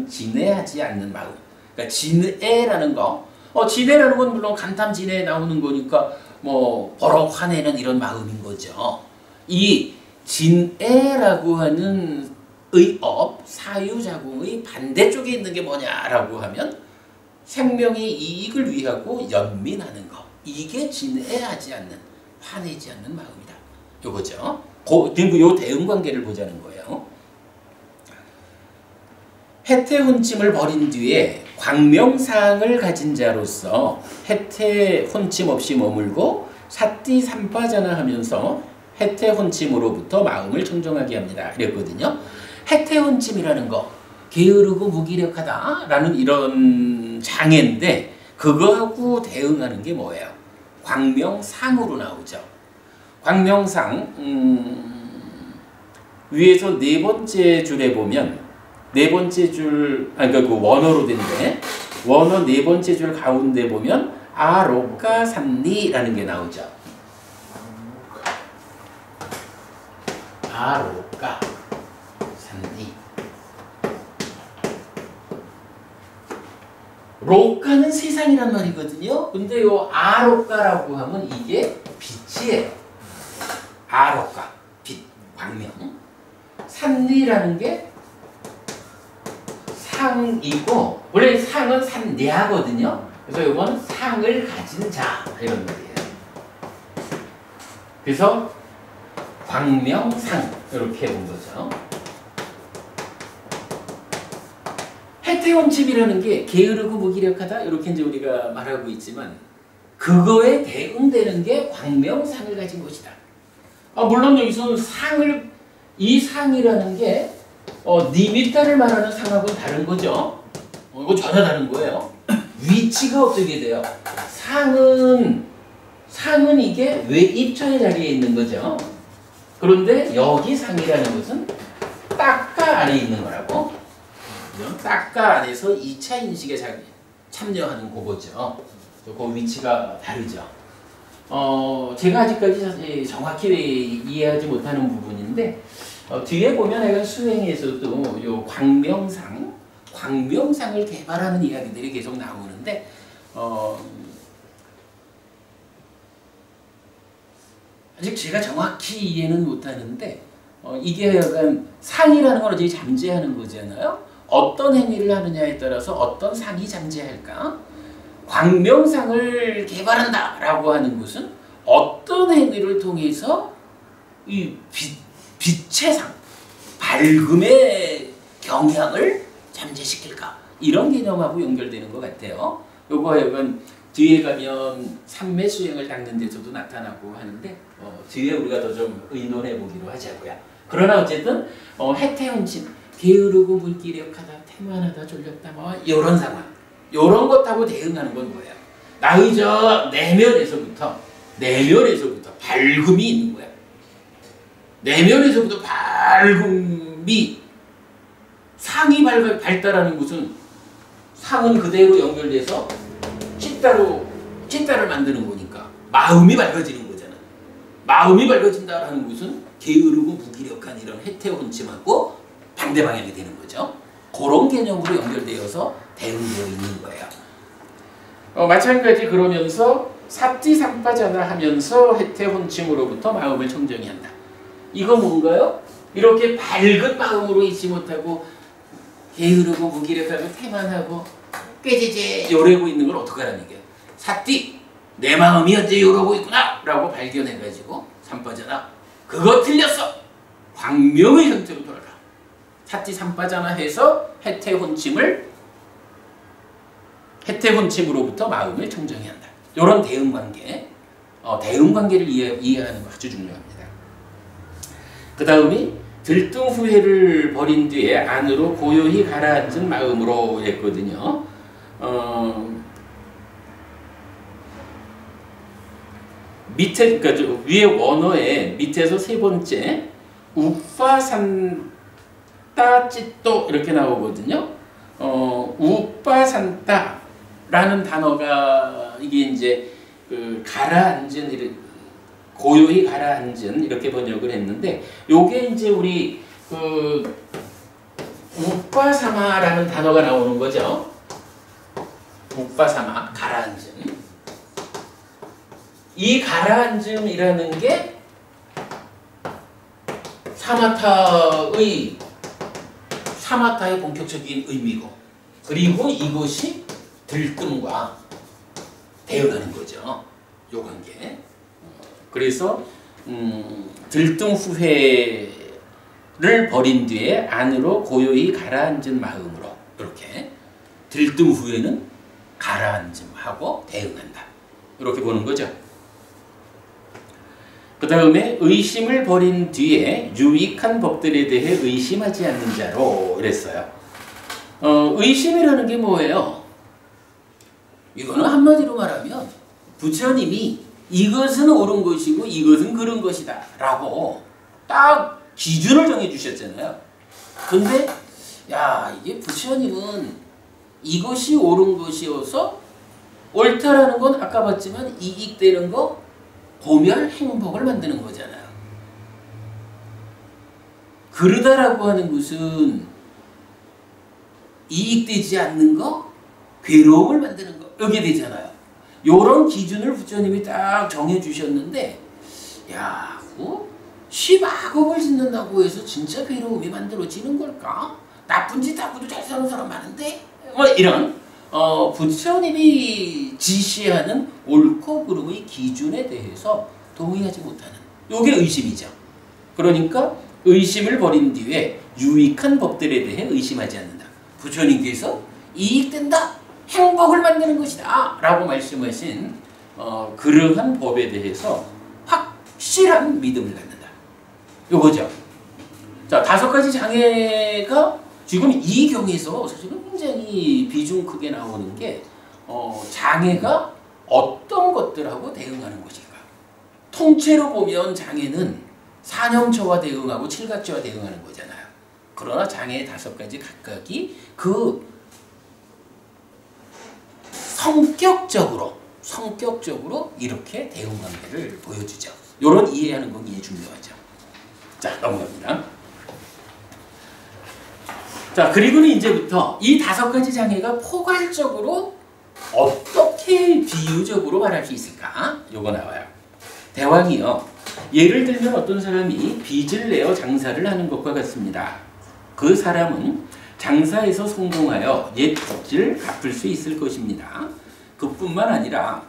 진애하지 않는 마음. 그러니까 진애라는 거. 진애라는 건 물론 간탐 진애에 나오는 거니까 뭐 버럭 화내는 이런 마음인 거죠. 이 진애라고 하는 의업, 사유작용의 반대쪽에 있는 게 뭐냐라고 하면 생명의 이익을 위하고 연민하는 거. 이게 진애하지 않는, 화내지 않는 마음이다. 요거죠. 요 대응관계를 보자는 거예요. 해태혼침을 버린 뒤에 광명상을 가진 자로서 해태혼침 없이 머물고 사띠삼빠자나 하면서 해태혼침으로부터 마음을 청정하게 합니다. 그랬거든요. 해태혼침이라는 거, 게으르고 무기력하다라는 이런 장애인데 그거하고 대응하는 게 뭐예요? 광명상으로 나오죠. 광명상 위에서 네 번째 줄에 보면 네 번째 줄, 그러니까 그 원어로 된데 원어 네 번째 줄 가운데 보면 아로까 산리라는 게 나오죠. 아로까 산리. 로까는 세상이란 말이거든요. 근데 요 아로까라고 하면 이게 빛이에요. 아로까, 빛, 광명. 산리라는 게 상이고, 원래 상은 산례하거든요. 그래서 이거는 상을 가진 자 이런 말이에요. 그래서 광명상 이렇게 본 거죠. 해태혼침이라는 게 게으르고 무기력하다 이렇게 이제 우리가 말하고 있지만 그거에 대응되는 게 광명상을 가진 것이다. 물론 여기서는 상을, 이 상이라는 게 니미타를 말하는 상하고는 다른 거죠. 이거 전혀 다른 거예요. 위치가 어떻게 돼요? 상은 이게 외입처의 자리에 있는 거죠. 그런데 여기 상이라는 것은 딱가 안에 있는 거라고. 딱가 안에서 2차 인식에 참여하는 그거죠. 그 위치가 다르죠. 제가 아직까지 정확히 이해하지 못하는 부분인데 뒤에 보면 약간 수행에서도 요 광명상을 개발하는 이야기들이 계속 나오는데 아직 제가 정확히 이해는 못하는데 이게 약간 상이라는 건 어차피 잠재하는 거잖아요. 어떤 행위를 하느냐에 따라서 어떤 상이 잠재할까? 광명상을 개발한다라고 하는 것은 어떤 행위를 통해서 이 빛의 상, 밝음의 경향을 잠재시킬까? 이런 개념하고 연결되는 것 같아요. 요거 약간 뒤에 가면 삼매 수행을 닦는 데서도 나타나고 하는데 뒤에 우리가 더 좀 의논해 보기로 하자고요. 그러나 어쨌든 해태혼침, 게으르고 무기력하다, 태만하다, 졸렸다, 뭐 이런 상황, 이런 것하고 대응하는 건 뭐예요? 나의 저 내면에서부터 밝음이 있는 거야. 내면에서부터 밝음이 상이 발달하는 것은 상은 그대로 연결돼서 찐따를 만드는 거니까 마음이 밝아지는 거잖아. 마음이 밝아진다라는 것은 게으르고 무기력한 이런 해태혼침하고 반대 방향이 되는 거죠. 그런 개념으로 연결되어서 대응되어 있는 거예요. 마찬가지 그러면서 사띠삼빠자나 하면서 해태혼침으로부터 마음을 청정히 한다. 이거 뭔가요? 이렇게 밝은 마음으로 있지 못하고 게으르고 무기력하고 태만하고 꾀제제 요래고 있는 걸 어떡하라는 얘기야. 사띠, 내 마음이 언제 요러고 있구나 라고 발견해가지고 삼빠자나, 그거 틀렸어. 광명의 형태로 돌아라. 사띠삼빠자나 해서 해태혼침으로부터 마음을 청정히 한다. 이런 대응관계를 이해하는 거 아주 중요합니다. 그 다음이 들뚱후회를 버린 뒤에 안으로 고요히 가라앉은 마음으로 했거든요. 밑에 그러니까 저 위에 원어에 밑에서 세 번째 우파산타 찌또 이렇게 나오거든요. 우파산타라는 단어가 이게 이제 그 가라앉은 고요히 가라앉은 이렇게 번역을 했는데 요게 이제 우리 그 우파사마라는 단어가 나오는 거죠. 우파사마 가라앉음. 이 가라앉음이라는 게 사마타의 본격적인 의미고, 그리고 이것이 들뜸과 대응하는 거죠. 요 관계. 그래서 들뜸 후회를 버린 뒤에 안으로 고요히 가라앉은 마음으로, 이렇게 들뜸 후회는 가라앉음하고 대응한다. 이렇게 보는 거죠. 그 다음에 의심을 버린 뒤에 유익한 법들에 대해 의심하지 않는 자로 이랬어요. 의심이라는 게 뭐예요? 이거는 한마디로 말하면 부처님이 이것은 옳은 것이고 이것은 그른 것이다 라고 딱 기준을 정해 주셨잖아요. 근데 야, 이게 부처님은 이것이 옳은 것이어서 옳다라는 건 아까 봤지만 이익되는 거, 고멸 행복을 만드는 거잖아요. 그르다라고 하는 것은 이익되지 않는 거, 괴로움을 만드는 거, 여기 되잖아요. 요런 기준을 부처님이 딱 정해 주셨는데, 야, 시바겁을 짓는다고 해서 진짜 괴로움이 만들어지는 걸까? 나쁜 짓 하고도 잘 사는 사람 많은데? 뭐 이런 부처님이 지시하는 옳고 그름의 기준에 대해서 동의하지 못하는, 요게 의심이죠. 그러니까 의심을 버린 뒤에 유익한 법들에 대해 의심하지 않는다. 부처님께서 이익된다, 행복을 만드는 것이다 라고 말씀하신 그러한 법에 대해서 확실한 믿음을 갖는다. 요거죠. 자, 5가지 장애가 지금 이 경에서 사실은 굉장히 비중 크게 나오는 게 장애가 어떤 것들하고 대응하는 것일까. 통째로 보면 장애는 사념처와 대응하고 칠각처와 대응하는 거잖아요. 그러나 장애의 5가지 각각이 그 성격적으로 이렇게 대응 관계를 보여주죠. 이런 이해하는 건 중요하죠. 자, 넘어갑니다. 자, 그리고는 이제부터 이 5가지 장애가 포괄적으로 어떻게 비유적으로 말할 수 있을까? 요거 나와요. 대왕이요. 예를 들면 어떤 사람이 빚을 내어 장사를 하는 것과 같습니다. 그 사람은 장사에서 성공하여 옛 빚을 갚을 수 있을 것입니다. 그뿐만 아니라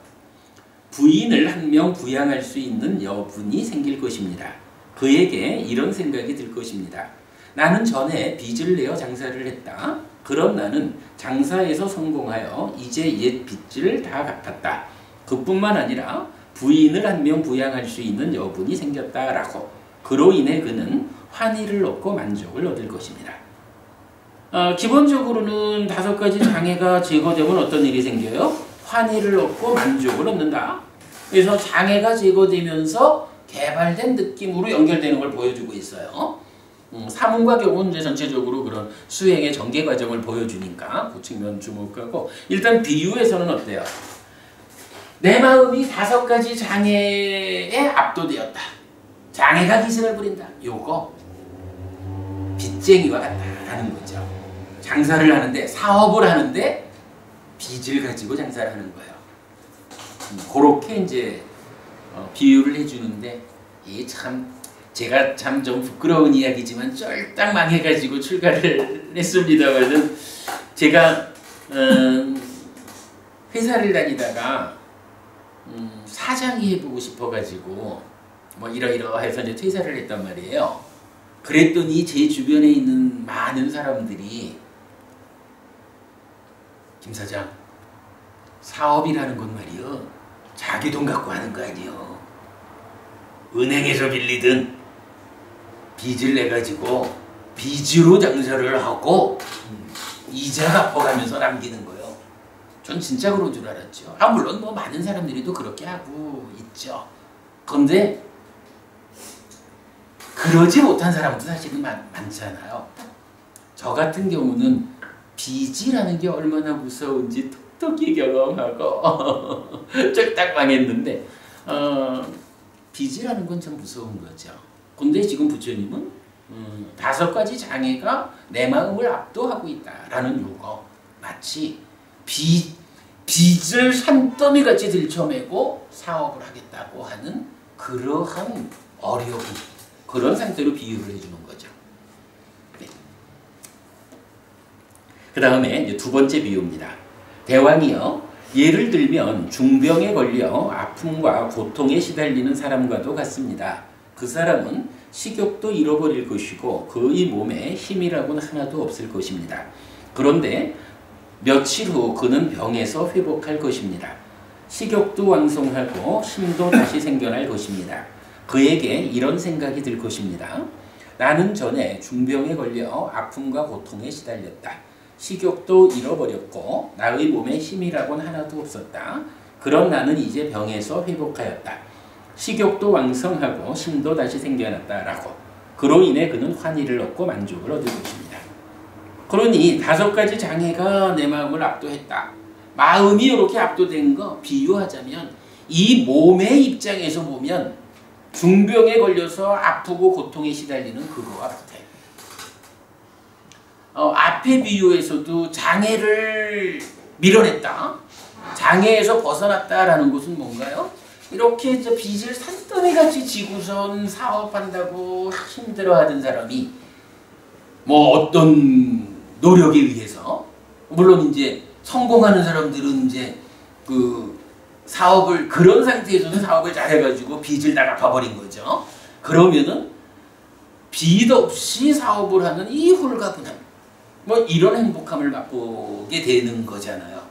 부인을 한 명 부양할 수 있는 여분이 생길 것입니다. 그에게 이런 생각이 들 것입니다. 나는 전에 빚을 내어 장사를 했다. 그럼 나는 장사에서 성공하여 이제 옛 빚을 다 갚았다. 그뿐만 아니라 부인을 한 명 부양할 수 있는 여분이 생겼다라고. 그로 인해 그는 환희를 얻고 만족을 얻을 것입니다. 기본적으로는 5가지 장애가 제거되면 어떤 일이 생겨요? 환희를 얻고 만족을 얻는다. 그래서 장애가 제거되면서 개발된 느낌으로 연결되는 걸 보여주고 있어요. 사문과 경은 이제 전체적으로 그런 수행의 전개 과정을 보여주니까 그 측면 주목하고, 일단 비유에서는 어때요? 내 마음이 5가지 장애에 압도되었다. 장애가 기승을 부린다. 요거 빚쟁이와 같다라는 거죠. 장사를 하는데, 사업을 하는데 빚을 가지고 장사를 하는 거예요. 그렇게 이제 비유를 해주는데, 이 참 제가 참 좀 부끄러운 이야기지만 쫄딱 망해가지고 출가를 했습니다만은, 제가 회사를 다니다가 사장이 해보고 싶어가지고 뭐 이러이러해서 이제 퇴사를 했단 말이에요. 그랬더니 제 주변에 있는 많은 사람들이, 김 사장, 사업이라는 건 말이요, 자기 돈 갖고 하는 거 아니요. 은행에서 빌리든 빚을 내가지고 빚으로 장사를 하고 이자 갚아가면서 남기는 거요. 전 진짜 그런 줄 알았죠. 물론 뭐 많은 사람들이 또 그렇게 하고 있죠. 그런데 그러지 못한 사람도 사실은 많잖아요. 저 같은 경우는 빚이라는 게 얼마나 무서운지 톡톡히 경험하고 쫄딱 망했는데 빚이라는 건 참 무서운 거죠. 근데 지금 부처님은 5가지 장애가 내 마음을 압도하고 있다라는 요거, 마치 빚을 산더미같이 들쳐매고 사업을 하겠다고 하는 그러한 어려움, 그런 상태로 비유를 해주는 거죠. 네. 그 다음에 이제 2번째 비유입니다. 대왕이요, 예를 들면 중병에 걸려 아픔과 고통에 시달리는 사람과도 같습니다. 그 사람은 식욕도 잃어버릴 것이고 그의 몸에 힘이라고는 하나도 없을 것입니다. 그런데 며칠 후 그는 병에서 회복할 것입니다. 식욕도 왕성하고 힘도 다시 생겨날 것입니다. 그에게 이런 생각이 들 것입니다. 나는 전에 중병에 걸려 아픔과 고통에 시달렸다. 식욕도 잃어버렸고 나의 몸에 힘이라고는 하나도 없었다. 그런 나는 이제 병에서 회복하였다. 식욕도 왕성하고 힘도 다시 생겨났다라고. 그로 인해 그는 환희를 얻고 만족을 얻을 것입니다. 그러니 5가지 장애가 내 마음을 압도했다. 마음이 이렇게 압도된 거 비유하자면 이 몸의 입장에서 보면 중병에 걸려서 아프고 고통에 시달리는 그거와 같아요. 앞의 비유에서도 장애를 밀어냈다. 장애에서 벗어났다라는 것은 뭔가요? 이렇게 이제 빚을 산더미같이 지고선 사업한다고 힘들어하던 사람이 뭐 어떤 노력에 의해서, 물론 이제 성공하는 사람들은 이제 그 사업을, 그런 상태에서는 사업을 잘해가지고 빚을 다 갚아버린 거죠. 그러면은 빚 없이 사업을 하는 이 홀가분함, 뭐 이런 행복함을 맛보게 되는 거잖아요.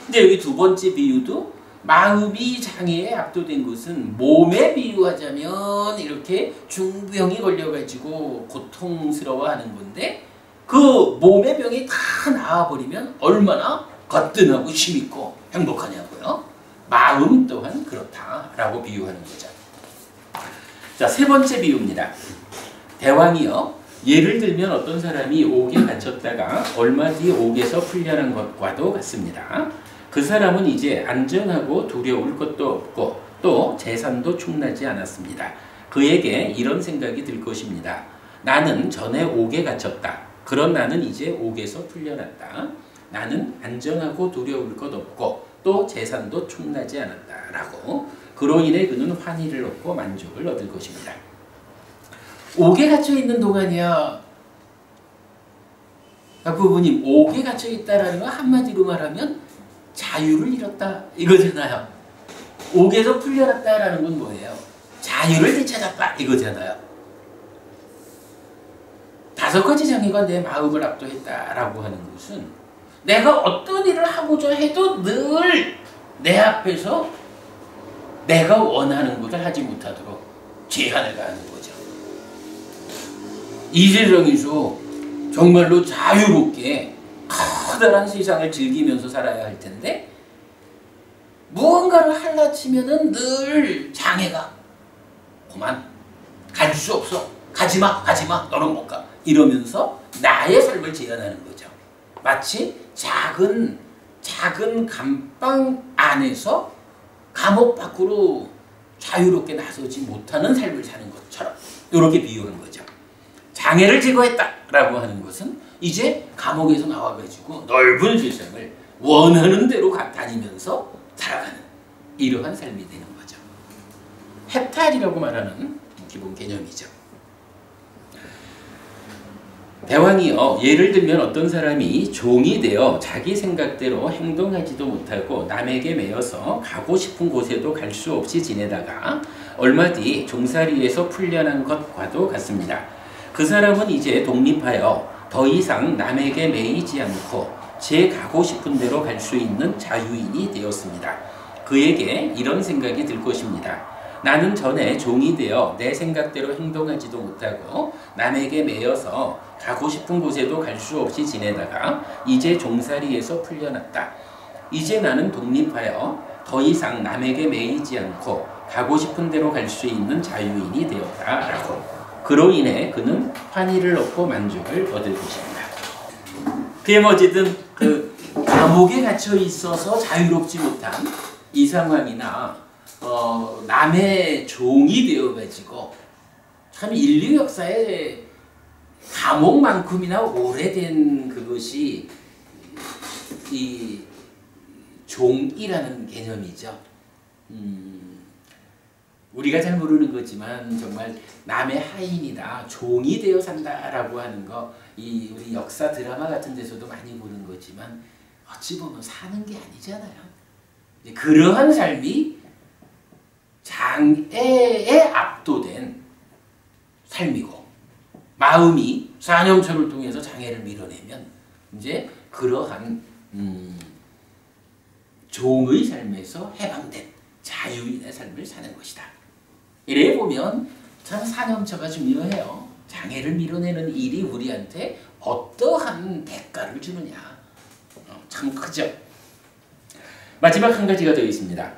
근데 여기 2번째 비유도 마음이 장애에 압도된 것은 몸에 비유하자면 이렇게 중병이 걸려가지고 고통스러워하는 건데, 그 몸의 병이 다 나아버리면 얼마나 거뜬하고 힘있고 행복하냐고요. 마음 또한 그렇다라고 비유하는 거죠. 자, 3번째 비유입니다. 대왕이요, 예를 들면 어떤 사람이 옥에 갇혔다가 얼마 뒤 옥에서 풀려난 것과도 같습니다. 그 사람은 이제 안전하고 두려울 것도 없고 또 재산도 충나지 않았습니다. 그에게 이런 생각이 들 것입니다. 나는 전에 옥에 갇혔다. 그런 나는 이제 옥에서 풀려났다. 나는 안전하고 두려울 것 없고 또 재산도 충나지 않았다라고. 그로 인해 그는 환희를 얻고 만족을 얻을 것입니다. 옥에 갇혀 있는 동안이야, 부부님, 옥에 갇혀 있다라는 건 한마디로 말하면 자유를 잃었다 이거잖아요. 옥에서 풀려났다라는 건 뭐예요? 자유를 되찾았다 이거잖아요. 5가지 장애가 내 마음을 압도했다라고 하는 것은 내가 어떤 일을 하고자 해도 늘 내 앞에서 내가 원하는 것을 하지 못하도록 제한을 가하는 거죠. 이 세상에서 정말로 자유롭게 커다란 세상을 즐기면서 살아야 할 텐데 무언가를 하려치면은 늘 장애가, 그만, 갈 수 없어, 가지마, 가지마, 너는 못 가, 이러면서 나의 삶을 제한하는 거죠. 마치 작은 감방 안에서 감옥 밖으로 자유롭게 나서지 못하는 삶을 사는 것처럼 이렇게 비유한 거죠. 장애를 제거했다라고 하는 것은 이제 감옥에서 나와가지고 넓은 세상을 원하는 대로 다니면서 살아가는 이러한 삶이 되는 거죠. 해탈이라고 말하는 기본 개념이죠. 대왕이요, 예를 들면 어떤 사람이 종이 되어 자기 생각대로 행동하지도 못하고 남에게 매여서 가고 싶은 곳에도 갈 수 없이 지내다가 얼마 뒤 종살이에서 풀려난 것과도 같습니다. 그 사람은 이제 독립하여 더 이상 남에게 매이지 않고 제 가고 싶은 대로 갈 수 있는 자유인이 되었습니다. 그에게 이런 생각이 들 것입니다. 나는 전에 종이 되어 내 생각대로 행동하지도 못하고 남에게 매여서 가고 싶은 곳에도 갈 수 없이 지내다가 이제 종살이에서 풀려났다. 이제 나는 독립하여 더 이상 남에게 매이지 않고 가고 싶은 대로 갈 수 있는 자유인이 되었다라고. 그로 인해 그는 환희를 얻고 만족을 얻을 것입니다. 그게 뭐지든 그 감옥에 갇혀 있어서 자유롭지 못한 이 상황이나 남의 종이 되어가지고 참 인류 역사에 감옥만큼이나 오래된 그것이 이 종이라는 개념이죠. 우리가 잘 모르는 거지만 정말 남의 하인이다, 종이 되어 산다라고 하는 거, 이 우리 역사 드라마 같은 데서도 많이 보는 거지만 어찌 보면 사는 게 아니잖아요. 그러한 삶이 장애에 압도된 삶이고, 마음이 사념처를 통해서 장애를 밀어내면 이제 그러한 종의 삶에서 해방된 자유인의 삶을 사는 것이다. 이래 보면 참 사념처가 중요해요. 장애를 밀어내는 일이 우리한테 어떠한 대가를 주느냐, 참 크죠. 마지막 한 가지가 더 있습니다.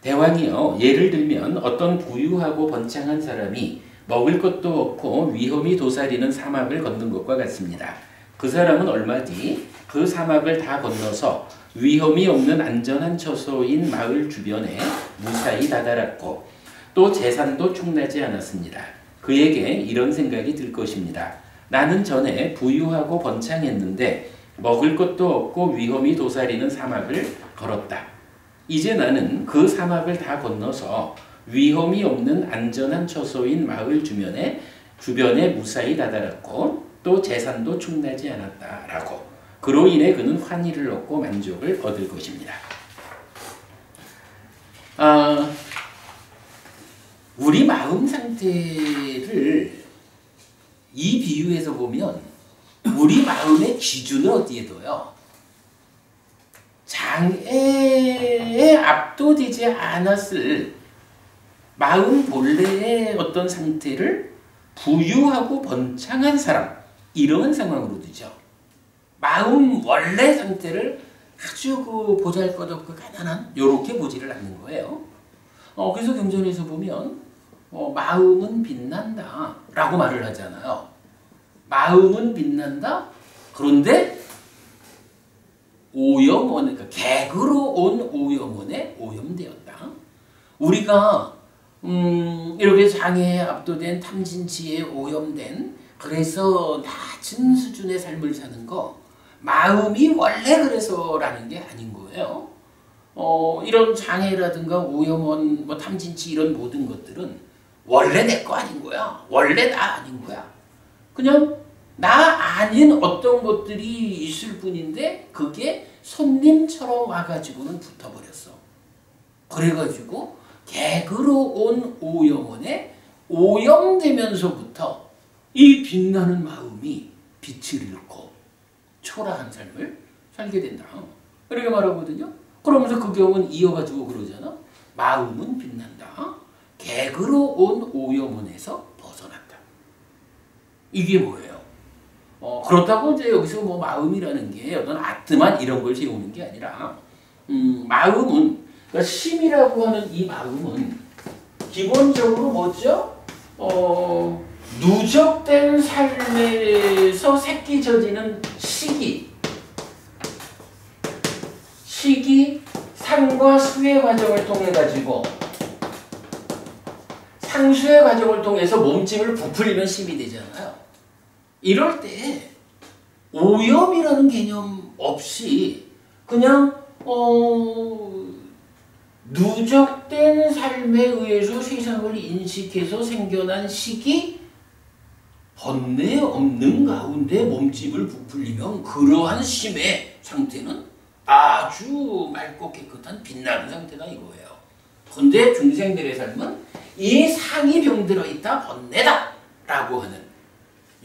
대왕이요, 예를 들면 어떤 부유하고 번창한 사람이 먹을 것도 없고 위험이 도사리는 사막을 걷는 것과 같습니다. 그 사람은 얼마 뒤 그 사막을 다 건너서 위험이 없는 안전한 처소인 마을 주변에 무사히 다다랐고 또 재산도 충나지 않았습니다. 그에게 이런 생각이 들 것입니다. 나는 전에 부유하고 번창했는데 먹을 것도 없고 위험이 도사리는 사막을 걸었다. 이제 나는 그 사막을 다 건너서 위험이 없는 안전한 처소인 마을 주변에 무사히 다다랐고 또 재산도 충나지 않았다라고. 그로 인해 그는 환희를 얻고 만족을 얻을 것입니다. 우리 마음 상태를 이 비유에서 보면 우리 마음의 기준을 어디에 둬요? 장애에 압도되지 않았을 마음 본래의 어떤 상태를 부유하고 번창한 사람, 이런 상황으로 두죠. 마음 원래 상태를 아주 그 보잘것없고 가난한 요렇게 보지를 않는 거예요. 그래서 경전에서 보면 마음은 빛난다 라고 말을 하잖아요. 마음은 빛난다. 그런데 오염원, 그러니까 객으로 온 오염원에 오염되었다. 우리가 이렇게 장애에 압도된 탐진치에 오염된, 그래서 낮은 수준의 삶을 사는 거, 마음이 원래 그래서라는 게 아닌 거예요. 이런 장애라든가 오염원, 뭐 탐진치 이런 모든 것들은 원래 내 거 아닌 거야. 원래 나 아닌 거야. 그냥 나 아닌 어떤 것들이 있을 뿐인데 그게 손님처럼 와가지고는 붙어버렸어. 그래가지고 객으로 온 오염원에 오염되면서부터 이 빛나는 마음이 빛을 잃고 초라한 삶을 살게 된다. 이렇게 말하거든요. 그러면서 그 경우는 이어가지고 그러잖아. 마음은 빛난다. 객으로 온 오염원에서 벗어났다. 이게 뭐예요? 그렇다고 이제 여기서 뭐 마음이라는 게 어떤 아트만 이런 걸 세우는 게 아니라, 마음은, 그러니까 심이라고 하는 이 마음은 기본적으로 뭐죠? 누적된 삶에서 새끼 젖이는 시기, 상과 수의 과정을 통해 가지고 상수의 과정을 통해서 몸집을 부풀리면 심이 되잖아요. 이럴 때 오염이라는 개념 없이 그냥 누적된 삶에 의해서 세상을 인식해서 생겨난 시기, 번뇌 없는 가운데 몸집을 부풀리면 그러한 심의 상태는 아주 맑고 깨끗한 빛나는 상태다 이거예요. 근데 중생들의 삶은 이 상이 병들어 있다, 번뇌다 라고 하는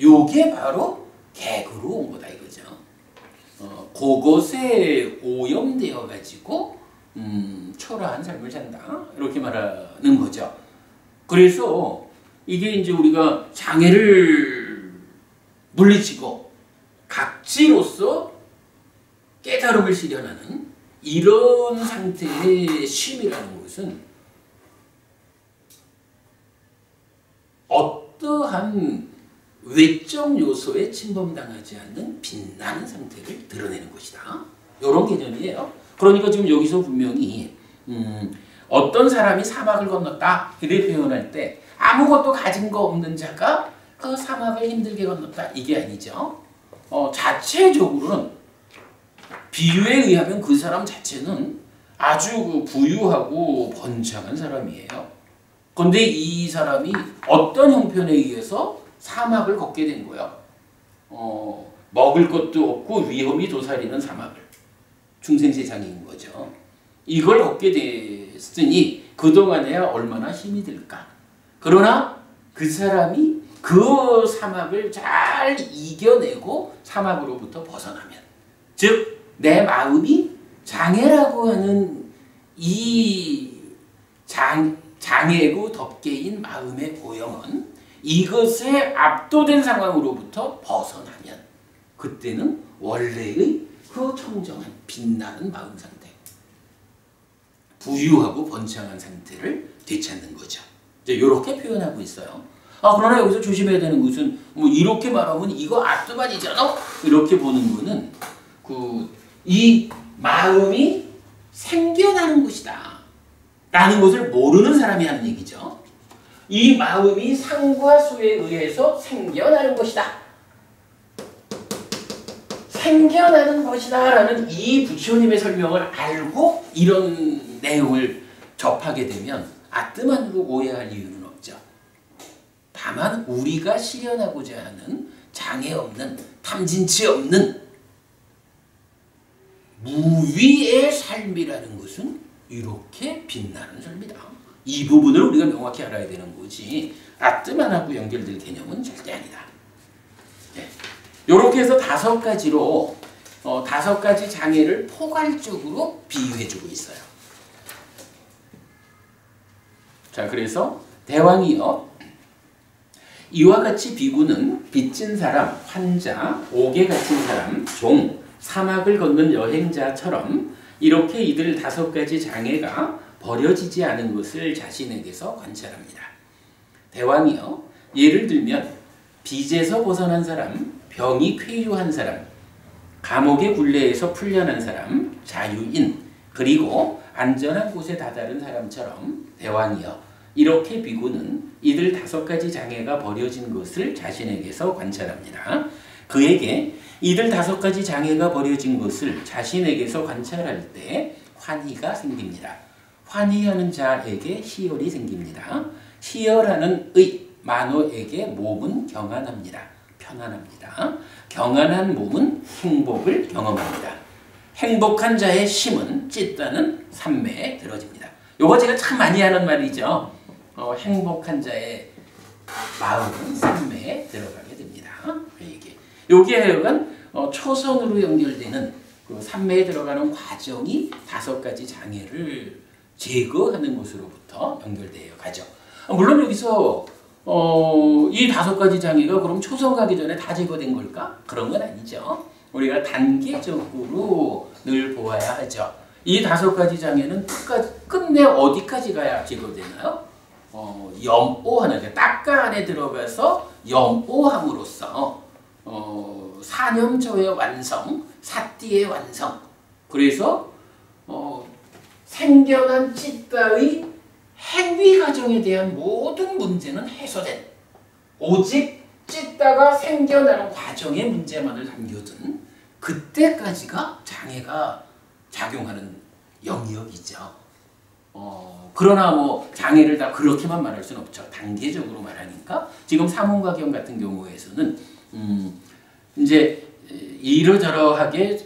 요게 바로 객으로 온 거다 이거죠. 그것에 오염되어 가지고 초라한 삶을 산다 이렇게 말하는 거죠. 그래서 이게 이제 우리가 장애를 물리치고 각지로서 깨달음을 실현하는 이런 상태의 쉼이라는 것은 이러한 외적 요소에 침범당하지 않는 빛나는 상태를 드러내는 것이다. 이런 개념이에요. 그러니까 지금 여기서 분명히 어떤 사람이 사막을 건넜다 이렇게 표현할 때 아무것도 가진 거 없는 자가 그 사막을 힘들게 건넜다 이게 아니죠. 자체적으로는 비유에 의하면 그 사람 자체는 아주 부유하고 번창한 사람이에요. 그런데 이 사람이 어떤 형편에 의해서 사막을 걷게 된 거예요. 먹을 것도 없고 위험이 도사리는 사막을. 중생세상인 거죠. 이걸 걷게 됐으니 그동안에야 얼마나 힘이 들까. 그러나 그 사람이 그 사막을 잘 이겨내고 사막으로부터 벗어나면, 즉 내 마음이 장애라고 하는 이 장애고 덮개인 마음의 오염은 이것에 압도된 상황으로부터 벗어나면 그때는 원래의 그 청정한 빛나는 마음 상태, 부유하고 번창한 상태를 되찾는 거죠. 이렇게 표현하고 있어요. 그러나 여기서 조심해야 되는 것은 뭐 이렇게 말하면 이거 아뜨만이잖아? 이렇게 보는 거는 이 마음이 생겨나는 것이다 라는 것을 모르는 사람이 하는 얘기죠. 이 마음이 상과 수에 의해서 생겨나는 것이다. 생겨나는 것이다 라는 이 부처님의 설명을 알고 이런 내용을 접하게 되면 아뜨만으로 오해할 이유는 없죠. 다만 우리가 실현하고자 하는 장애 없는, 탐진치 없는 무위의 삶이라는 것은 이렇게 빛나는 삶이다. 이 부분을 우리가 명확히 알아야 되는 거지 아뜨만하고 연결될 개념은 절대 아니다. 이렇게 해서 5가지로 5가지 장애를 포괄적으로 비유해주고 있어요. 자, 그래서 대왕이여 이와 같이 비구는 빚진 사람, 환자, 옥에 갇힌 사람, 종, 사막을 걷는 여행자처럼 이렇게 이들 5가지 장애가 버려지지 않은 것을 자신에게서 관찰합니다. 대왕이여 예를 들면 빚에서 벗어난 사람, 병이 쾌유한 사람, 감옥의 굴레에서 풀려난 사람, 자유인, 그리고 안전한 곳에 다다른 사람처럼 대왕이여 이렇게 비구는 이들 5가지 장애가 버려진 것을 자신에게서 관찰합니다. 그에게 이들 5가지 장애가 버려진 것을 자신에게서 관찰할 때 환희가 생깁니다. 환희하는 자에게 희열이 생깁니다. 희열하는 만호에게 몸은 경안합니다. 편안합니다. 경안한 몸은 행복을 경험합니다. 행복한 자의 심은 찢다는 삼매에 들어집니다. 요거 제가 참 많이 하는 말이죠. 행복한 자의 마음은 삼매에 들어가게 됩니다. 여기에 하여간 초선으로 연결되는 그 삼매에 들어가는 과정이 5가지 장애를 제거하는 것으로부터 연결되어 가죠. 물론 여기서 이 5가지 장애가 그럼 초선 가기 전에 다 제거된 걸까? 그런 건 아니죠. 우리가 단계적으로 늘 보아야 하죠. 이 5가지 장애는 끝내 어디까지 가야 제거되나요? 염오하는, 닦아 안에 들어가서 염오함으로써 사념조의 완성, 사띠의 완성. 그래서 생겨난 찌따의 행위 과정에 대한 모든 문제는 해소된, 오직 찌따가 생겨나는 과정의 문제만을 담겨둔 그때까지가 장애가 작용하는 영역이죠. 그러나 뭐 장애를 다 그렇게만 말할 수는 없죠. 단계적으로 말하니까 지금 사문과경 같은 경우에서는 이제 이러저러하게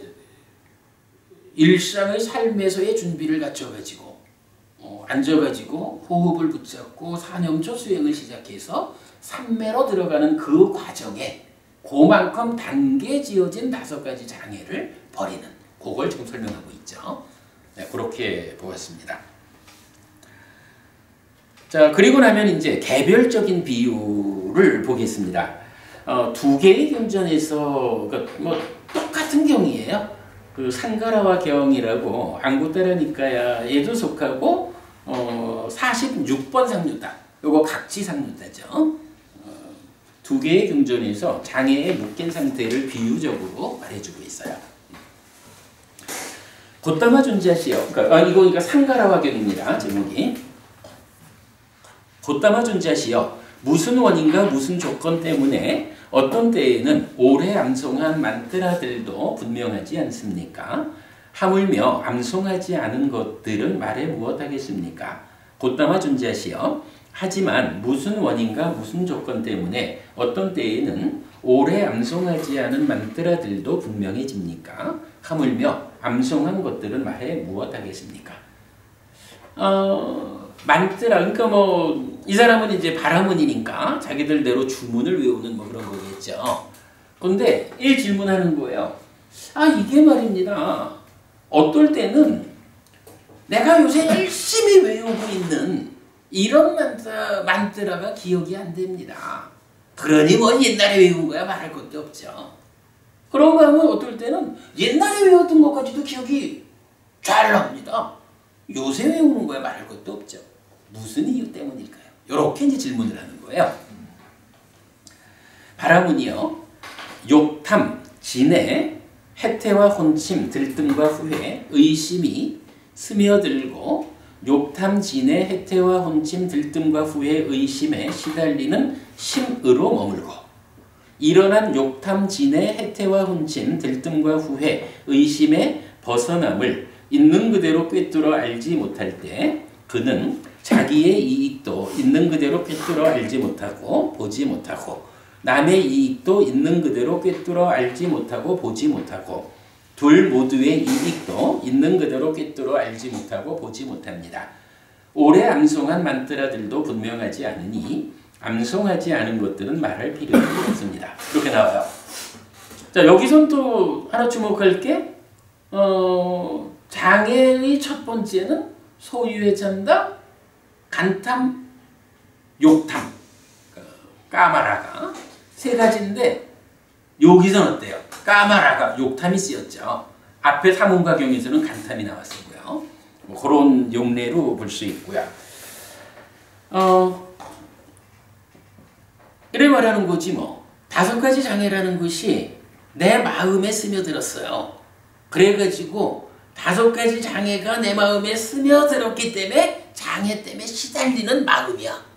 일상의 삶에서의 준비를 갖춰가지고 앉아가지고 호흡을 붙잡고 사념조 수행을 시작해서 삼매로 들어가는 그 과정에 그만큼 단계 지어진 5가지 장애를 버리는 그걸 지금 설명하고 있죠. 네, 그렇게 보았습니다. 자, 그리고 나면 이제 개별적인 비유를 보겠습니다. 2개의 경전에서 뭐 똑같은 경이에요. 그 상가라와 경이라고 앙구따라 니까야에도 속하고 46번 상류다. 요거 각지 상류다죠. 두 개의 경전에서 장애의 묶인 상태를 비유적으로 말해주고 있어요. 곧담아 존재하시오. 이거 그러니까 상가라 화경입니다. 제목이. 곧담아 존재하시오. 무슨 원인과 무슨 조건 때문에 어떤 때에는 오래 암송한 만트라들도 분명하지 않습니까? 하물며 암송하지 않은 것들은 말해 무엇하겠습니까? 곧담아 존재하시오. 하지만 무슨 원인과 무슨 조건 때문에 어떤 때에는 오래 암송하지 않은 만트라들도 분명해집니까? 하물며 암송한 것들은 말해 무엇하겠습니까? 만트라, 그러니까 뭐 이 사람은 이제 바라문이니까 자기들대로 주문을 외우는 뭐 그런 거겠죠. 그런데 이 질문하는 거예요. 이게 말입니다. 어떨 때는 내가 요새 열심히 외우고 있는 이런 만트라가 기억이 안 됩니다. 그러니 뭐 옛날에 외운 거야 말할 것도 없죠. 그런가 하면 어떨 때는 옛날에 외웠던 것까지도 기억이 잘 납니다. 요새 외우는 거야 말할 것도 없죠. 무슨 이유 때문일까요? 이렇게 이제 질문을 하는 거예요. 바라문이요. 욕탐, 진해, 해태와 혼침, 들뜸과 후회, 의심이 스며들고 욕탐, 진해, 해태와 혼침, 들뜸과 후회, 의심에 시달리는 심으로 머물고 일어난 욕탐, 진해, 해태와 혼침, 들뜸과 후회, 의심에 벗어남을 있는 그대로 꿰뚫어 알지 못할 때 그는 자기의 이익도 있는 그대로 꿰뚫어 알지 못하고 보지 못하고 남의 이익도 있는 그대로 꿰뚫어 알지 못하고 보지 못하고 둘 모두의 이익도 있는 그대로 꿰뚫어 알지 못하고 보지 못합니다. 오래 암송한 만트라들도 분명하지 않으니 암송하지 않은 것들은 말할 필요가 없습니다. 이렇게 나와요. 자, 여기선 또 하나 주목할 게 장애의 첫 번째는 소유의 찬다, 간탐, 욕탐, 까마라가 세 가지인데 여기서는 어때요? 까마라가 욕탐이 쓰였죠. 앞에 사문가경에서는 간탐이 나왔었고요. 뭐 그런 용례로 볼 수 있고요. 이래 말하는 거지 뭐. 5가지 장애라는 것이 내 마음에 스며들었어요. 그래가지고 5가지 장애가 내 마음에 스며들었기 때문에 장애 때문에 시달리는 마음이야.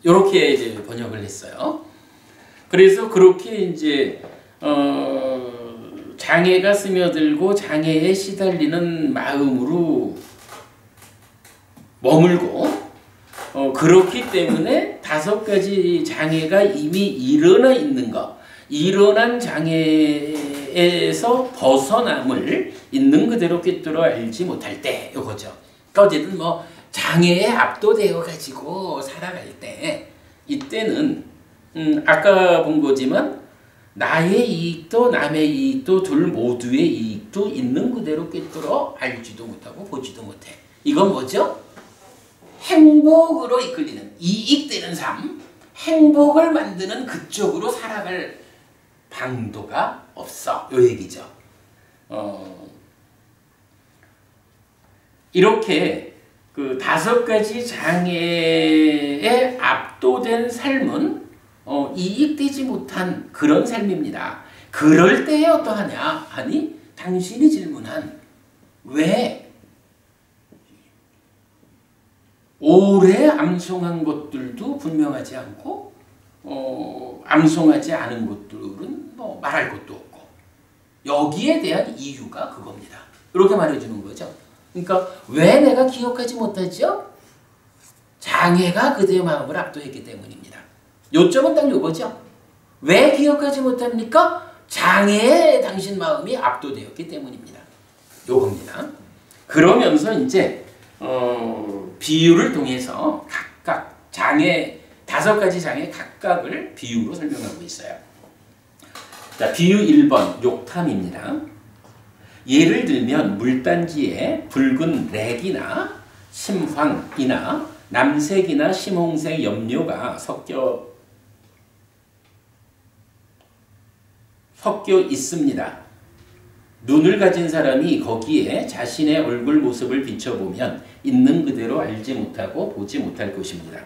이렇게 이제 번역을 했어요. 그래서 그렇게 이제 장애가 스며들고 장애에 시달리는 마음으로 머물고 그렇기 때문에 5가지 장애가 이미 일어나 있는 것, 일어난 장애에서 벗어남을 있는 그대로 꿰뚫어 알지 못할 때 이거죠. 그러니까 어쨌든 뭐 장애에 압도되어 가지고 살아갈 때 이때는 아까 본 거지만 나의 이익도 남의 이익도 둘 모두의 이익도 있는 그대로 꿰뚫어 알지도 못하고 보지도 못해. 이건 뭐죠? 행복으로 이끌리는 이익되는 삶, 행복을 만드는 그쪽으로 살아갈 방도가 없어. 요 얘기죠. 이렇게 그 5가지 장애에 압도된 삶은 이익되지 못한 그런 삶입니다. 그럴 때에 어떠하냐? 아니, 당신이 질문한 왜 오래 암송한 것들도 분명하지 않고 암송하지 않은 것들은 뭐 말할 것도 없고 여기에 대한 이유가 그겁니다. 이렇게 말해주는 거죠. 그러니까 왜 내가 기억하지 못하죠? 장애가 그대의 마음을 압도했기 때문입니다. 요점은 딱 요거죠. 왜 기억하지 못합니까? 장애에 당신 마음이 압도되었기 때문입니다. 요겁니다. 그러면서 이제 비유를 통해서 각각 장애 5가지 장애 각각을 비유로 설명하고 있어요. 자, 비유 1번 욕탐입니다. 예를 들면 물단지에 붉은 렉이나 심황이나 남색이나 심홍색 염료가 섞여 있습니다. 눈을 가진 사람이 거기에 자신의 얼굴 모습을 비춰보면 있는 그대로 알지 못하고 보지 못할 것입니다.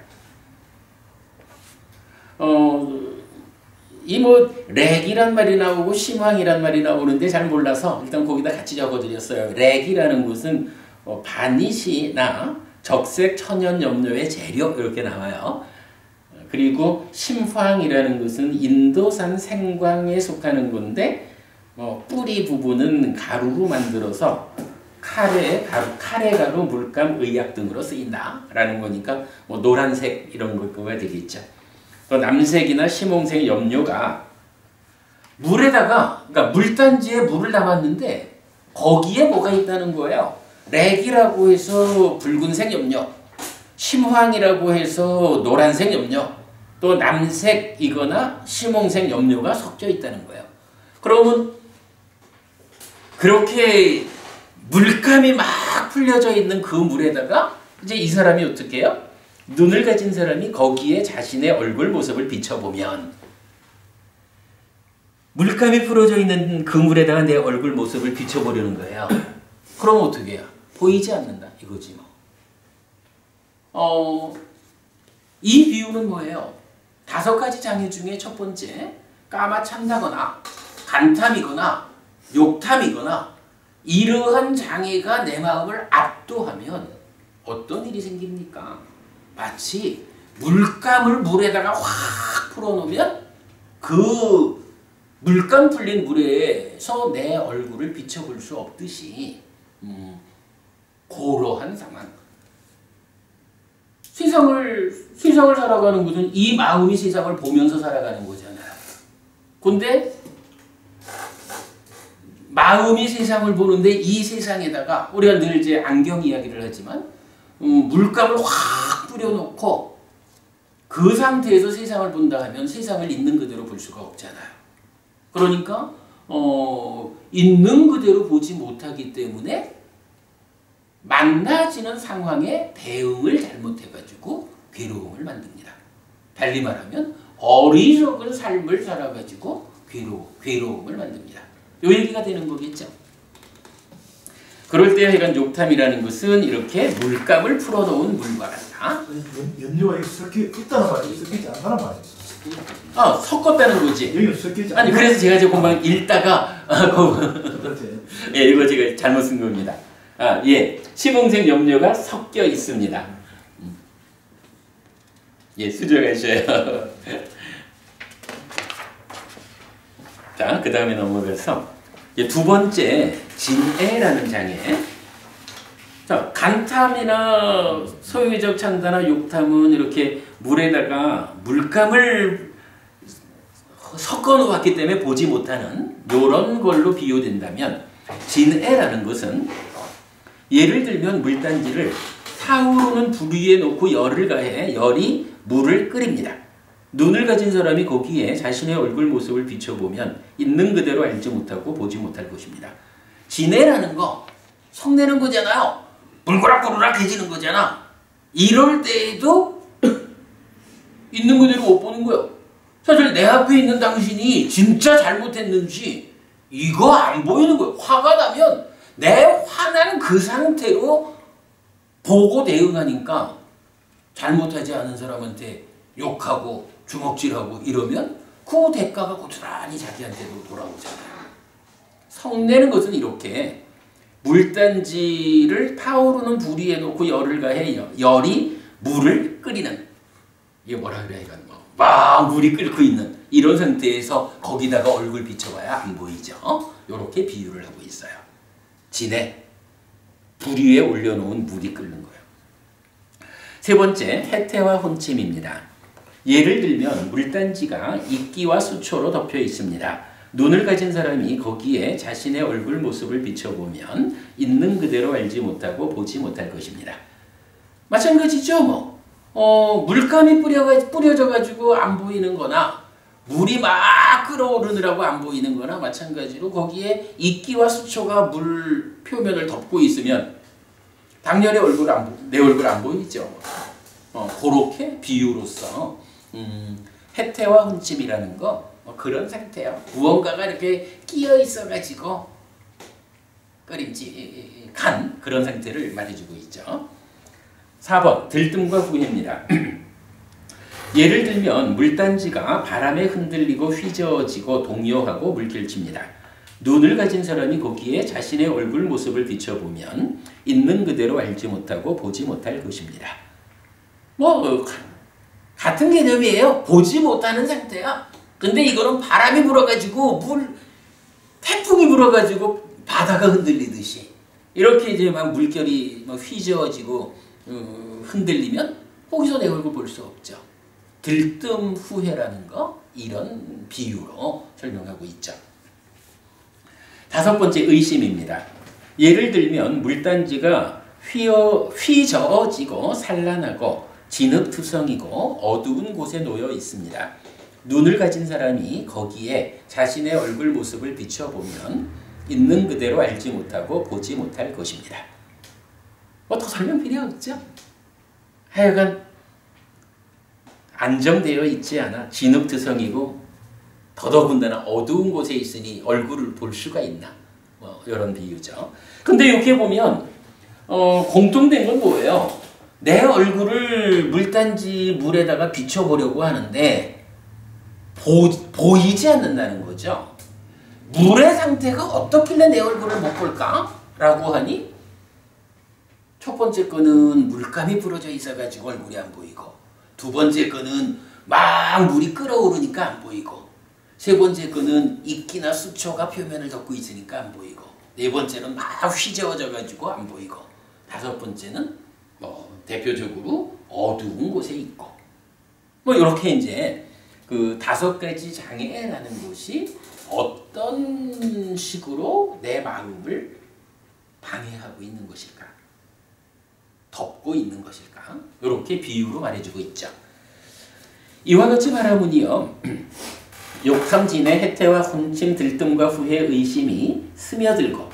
이 뭐 렉이란 말이 나오고 심황이란 말이 나오는데 잘 몰라서 일단 거기다 같이 적어드렸어요. 렉이라는 것은 바니시나 적색 천연 염료의 재료 이렇게 나와요. 그리고 심황이라는 것은 인도산 생광에 속하는 건데 뿌리 부분은 가루로 만들어서 카레 가루, 물감, 의약 등으로 쓰인다라는 거니까 뭐 노란색 이런 거가 되겠죠. 또 남색이나 심홍색 염료가 물에다가 그러니까 물단지에 물을 담았는데 거기에 뭐가 있다는 거예요. 렉이라고 해서 붉은색 염료, 심황이라고 해서 노란색 염료, 또 남색이거나 심홍색 염료가 섞여 있다는 거예요. 그러면 그렇게 물감이 막 풀려져 있는 그 물에다가 이제 이 사람이 어떻게 해요? 눈을 가진 사람이 거기에 자신의 얼굴 모습을 비춰보면 물감이 풀어져 있는 그 물에다가 내 얼굴 모습을 비춰보려는 거예요. 그럼 어떻게 해요? 보이지 않는다 이거지 뭐. 이 비유는 뭐예요? 5가지 장애 중에 첫 번째 까마찬다거나 간탐이거나 욕탐이거나 이러한 장애가 내 마음을 압도하면 어떤 일이 생깁니까? 마치 물감을 물에다가 확 풀어놓으면 그 물감 풀린 물에서 내 얼굴을 비춰볼 수 없듯이 그러한 상황. 세상을 살아가는 것은 이 마음이 세상을 보면서 살아가는 거잖아요. 근데 마음이 세상을 보는데 이 세상에다가 우리가 늘 이제 안경 이야기를 하지만 물감을 확 뿌려놓고 그 상태에서 세상을 본다 하면 세상을 있는 그대로 볼 수가 없잖아요. 그러니까 있는 그대로 보지 못하기 때문에 만나지는 상황에 대응을 잘못해가지고 괴로움을 만듭니다. 달리 말하면 어리석은 삶을 살아가지고 괴로움을 만듭니다. 요 얘기가 되는 거겠죠. 그럴 때 하여간 욕탐이라는 것은 이렇게 물감을 풀어놓은 물과 같다. 염료가 섞여 있다는 말이 섞이지 않다는 말이에요. 섞었다는 거지. 여기 섞이지 아니 그래서 제가 지금 금방 읽다가 예, 이거 제가 잘못 쓴 겁니다. 예, 심홍색 염료가 섞여 있습니다. 예, 수정하셔요. 자, 그 다음에 넘어가서 두 번째 진애라는 장애. 자, 간탐이나 소유적 찬다나 욕탐은 이렇게 물에다가 물감을 섞어 놓았기 때문에 보지 못하는 이런 걸로 비유된다면 진애라는 것은 예를 들면 물단지를 타오르는 불 위에 놓고 열을 가해 열이 물을 끓입니다. 눈을 가진 사람이 거기에 자신의 얼굴 모습을 비춰보면 있는 그대로 알지 못하고 보지 못할 것입니다. 진애라는 거 성내는 거잖아요. 불고락불고락 해지는 거잖아. 이럴 때에도 있는 그대로 못 보는 거예요. 사실 내 앞에 있는 당신이 진짜 잘못했는지 이거 안 보이는 거예요. 화가 나면 내 화난 그 상태로 보고 대응하니까 잘못하지 않은 사람한테 욕하고 주먹질하고 이러면 그 대가가 고스란히 자기한테도 돌아오잖아요. 성내는 것은 이렇게 물단지를 타오르는 불 위에 놓고 열을 가해 열이 물을 끓이는, 이게 뭐라 그래야 이건 막 물이 끓고 있는 이런 상태에서 거기다가 얼굴 비춰봐야 안 보이죠. 이렇게 비유를 하고 있어요. 진해, 불 위에 올려놓은 물이 끓는 거예요. 세 번째, 해태와 혼침입니다. 예를 들면 물단지가 이끼와 수초로 덮여 있습니다. 눈을 가진 사람이 거기에 자신의 얼굴 모습을 비춰보면 있는 그대로 알지 못하고 보지 못할 것입니다. 마찬가지죠. 물감이 뿌려져 가지고 안 보이는 거나 물이 막 끓어오르느라고 안 보이는 거나 마찬가지로 거기에 이끼와 수초가 물 표면을 덮고 있으면 당연히 내 얼굴 안 보이죠. 그렇게 비유로서 해태와 혼침이라는 거 그런 상태예요. 무언가가 이렇게 끼어 있어가지고 끓임직한 그런 상태를 말해주고 있죠. 4번 들뜸과 후회입니다. 예를 들면 물단지가 바람에 흔들리고 휘저어지고 동요하고 물결칩니다. 눈을 가진 사람이 거기에 자신의 얼굴 모습을 비춰보면 있는 그대로 알지 못하고 보지 못할 것입니다. 뭐 같은 개념이에요. 보지 못하는 상태야. 근데 이거는 바람이 불어가지고 태풍이 불어가지고 바다가 흔들리듯이 이렇게 이제 막 물결이 막 휘저어지고 흔들리면 거기서 내 얼굴 볼 수 없죠. 들뜸 후회라는 거 이런 비유로 설명하고 있죠. 다섯 번째 의심입니다. 예를 들면 물단지가 휘저어지고 산란하고 진흙투성이고 어두운 곳에 놓여 있습니다. 눈을 가진 사람이 거기에 자신의 얼굴 모습을 비춰보면 있는 그대로 알지 못하고 보지 못할 것입니다. 더 설명 필요 없죠? 하여간 안정되어 있지 않아 진흙투성이고 더더군다나 어두운 곳에 있으니 얼굴을 볼 수가 있나? 이런 비유죠. 근데 이렇게 보면 공통된 건 뭐예요? 내 얼굴을 물단지 물에다가 비춰보려고 하는데 보이지 않는다는 거죠. 물의 상태가 어떻길래 내 얼굴을 못 볼까? 라고 하니 첫 번째 거는 물감이 부러져 있어가지고 얼굴이 안 보이고 두 번째 거는 막 물이 끓어오르니까 안 보이고 세 번째 거는 이끼나 수초가 표면을 덮고 있으니까 안 보이고 네 번째는 막 휘저어져가지고 안 보이고 다섯 번째는 대표적으로 어두운 곳에 있고 이렇게 이제 그 다섯 가지 장애라는 것이 어떤 식으로 내 마음을 방해하고 있는 것일까? 덮고 있는 것일까? 이렇게 비유로 말해주고 있죠. 이와 같이 바라보니요. 욕탐진의 해태와 혼침 들뜸과 후회 의심이 스며들고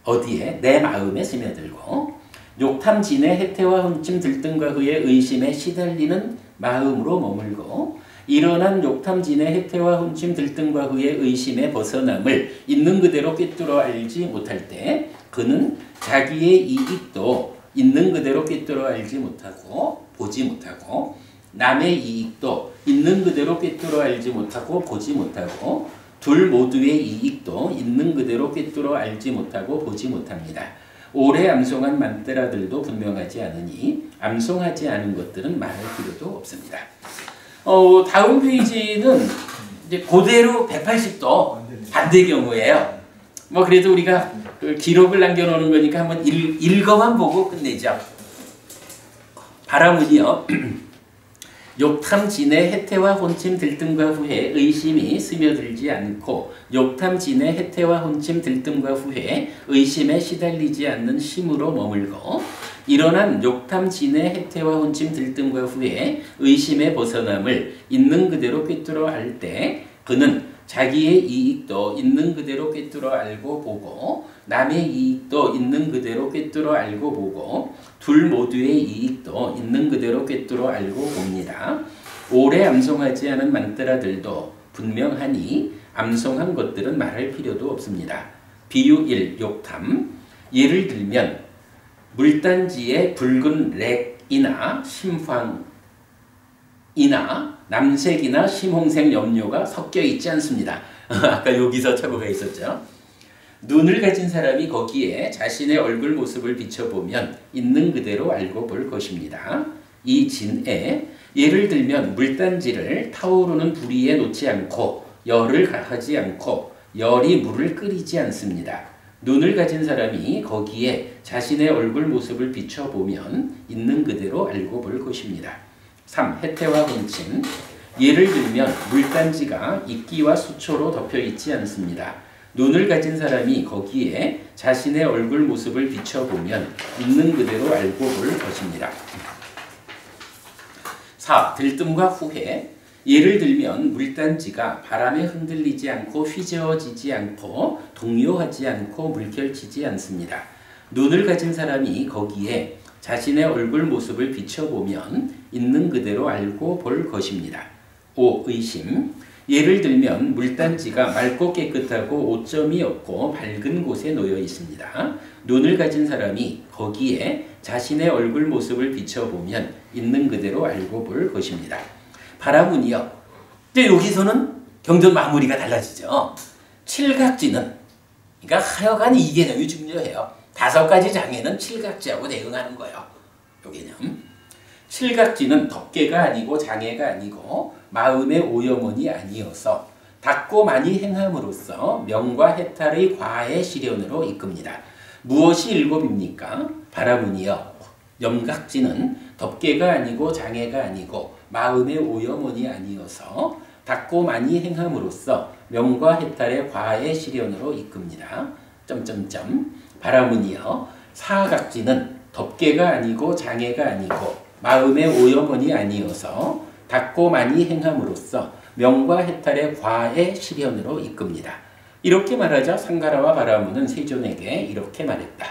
어디에? 내 마음에 스며들고 욕탐진의 해태와 혼침 들뜸과 후회 의심에 시달리는 마음으로 머물고 일어난 욕탐진의 해태와 혼침 들뜸과 후회 의심에 벗어남을 있는 그대로 꿰뚫어 알지 못할 때 그는 자기의 이익도 있는 그대로 꿰뚫어 알지 못하고 보지 못하고 남의 이익도 있는 그대로 꿰뚫어 알지 못하고 보지 못하고 둘 모두의 이익도 있는 그대로 꿰뚫어 알지 못하고 보지 못합니다. 오래 암송한 만떼라들도 분명하지 않으니 암송하지 않은 것들은 말할 필요도 없습니다. 다음 페이지는 이제 그대로 180도 반대 경우예요. 그래도 우리가 그 기록을 남겨놓는 거니까 한번 읽어만 보고 끝내죠. 바라문이요. 욕탐진의 해태와 혼침 들뜸과 후에 의심이 스며들지 않고 욕탐진의 해태와 혼침 들뜸과 후에 의심에 시달리지 않는 심으로 머물고 일어난 욕탐진의 해태와 혼침 들뜸과 후에 의심에 벗어남을 있는 그대로 꿰뚫어 알 때 그는 자기의 이익도 있는 그대로 꿰뚫어 알고 보고 남의 이익도 있는 그대로 꿰뚫어 알고 보고 둘 모두의 이익도 있는 그대로 꿰뚫어 알고 봅니다. 오래 암송하지 않은 만떼라들도 분명하니 암송한 것들은 말할 필요도 없습니다. 비유 1. 욕탐. 예를 들면 물단지에 붉은 렉이나 심황이나 남색이나 심홍색 염료가 섞여 있지 않습니다. 아까 여기서 착오가 있었죠. 눈을 가진 사람이 거기에 자신의 얼굴 모습을 비춰보면 있는 그대로 알고 볼 것입니다. 이 진에 예를 들면 물단지를 타오르는 부리에 놓지 않고 열을 가하지 않고 열이 물을 끓이지 않습니다. 눈을 가진 사람이 거기에 자신의 얼굴 모습을 비춰보면 있는 그대로 알고 볼 것입니다. 3. 해태와 혼침. 예를 들면 물단지가 이끼와 수초로 덮여 있지 않습니다. 눈을 가진 사람이 거기에 자신의 얼굴 모습을 비춰보면 있는 그대로 알고 볼 것입니다. 4. 들뜸과 후회. 예를 들면 물단지가 바람에 흔들리지 않고 휘저어지지 않고 동요하지 않고 물결치지 않습니다. 눈을 가진 사람이 거기에 자신의 얼굴 모습을 비춰보면 있는 그대로 알고 볼 것입니다. 5. 의심. 예를 들면 물단지가 맑고 깨끗하고 오점이 없고 밝은 곳에 놓여 있습니다. 눈을 가진 사람이 거기에 자신의 얼굴 모습을 비춰보면 있는 그대로 알고 볼 것입니다. 바라문이요. 이제 여기서는 경전 마무리가 달라지죠. 칠각지는, 그러니까 하여간 이 개념이 중요해요. 5가지 장애는 칠각지하고 대응하는 거예요. 요 개념. 칠각지는 덮개가 아니고 장애가 아니고 마음의 오염원이 아니어서 닦고 많이 행함으로써 명과 해탈의 과의 실현으로 이끕니다. 무엇이 일곱입니까? 바라문이요. 염각지는 덮개가 아니고 장애가 아니고 마음의 오염원이 아니어서 닦고 많이 행함으로써 명과 해탈의 과의 실현으로 이끕니다. 점점점. 바라문이요. 사각지는 덮개가 아니고 장애가 아니고 마음의 오염원이 아니어서 닦고 많이 행함으로써 명과 해탈의 과의 실현으로 이끕니다. 이렇게 말하자 상가라와 바라문은 세존에게 이렇게 말했다.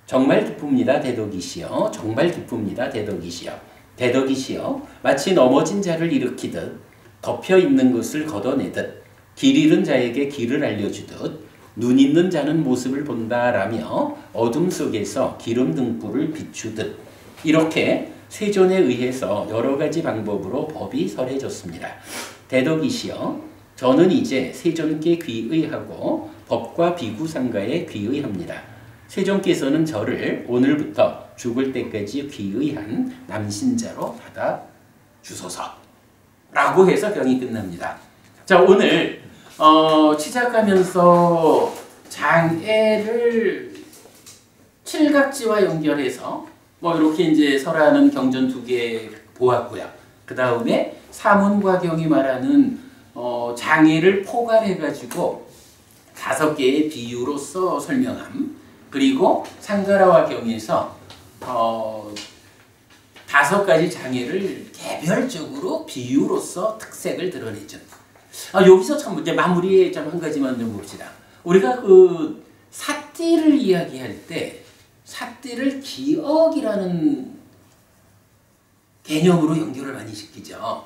정말 기쁩니다 대덕이시여. 정말 기쁩니다 대덕이시여. 대덕이시여 마치 넘어진 자를 일으키듯 덮여있는 것을 걷어내듯 길 잃은 자에게 길을 알려주듯 눈 있는 자는 모습을 본다라며 어둠 속에서 기름 등불을 비추듯 이렇게 세존에 의해서 여러 가지 방법으로 법이 설해졌습니다. 대덕이시여 저는 이제 세존께 귀의하고 법과 비구상가에 귀의합니다. 세존께서는 저를 오늘부터 죽을 때까지 귀의한 남신자로 받아주소서 라고 해서 병이 끝납니다. 자, 오늘 시작하면서 장애를 칠각지와 연결해서 뭐 이렇게 이제 설하는 경전 2개 보았고요. 그 다음에 사문과경이 말하는 장애를 포괄해가지고 5개의 비유로서 설명함. 그리고 상가라와 경에서 5가지 장애를 개별적으로 비유로서 특색을 드러내죠. 여기서 참 이제 마무리에 좀 한 가지만 좀 봅시다. 우리가 그 사띠를 이야기할 때 사띠를 기억이라는 개념으로 연결을 많이 시키죠.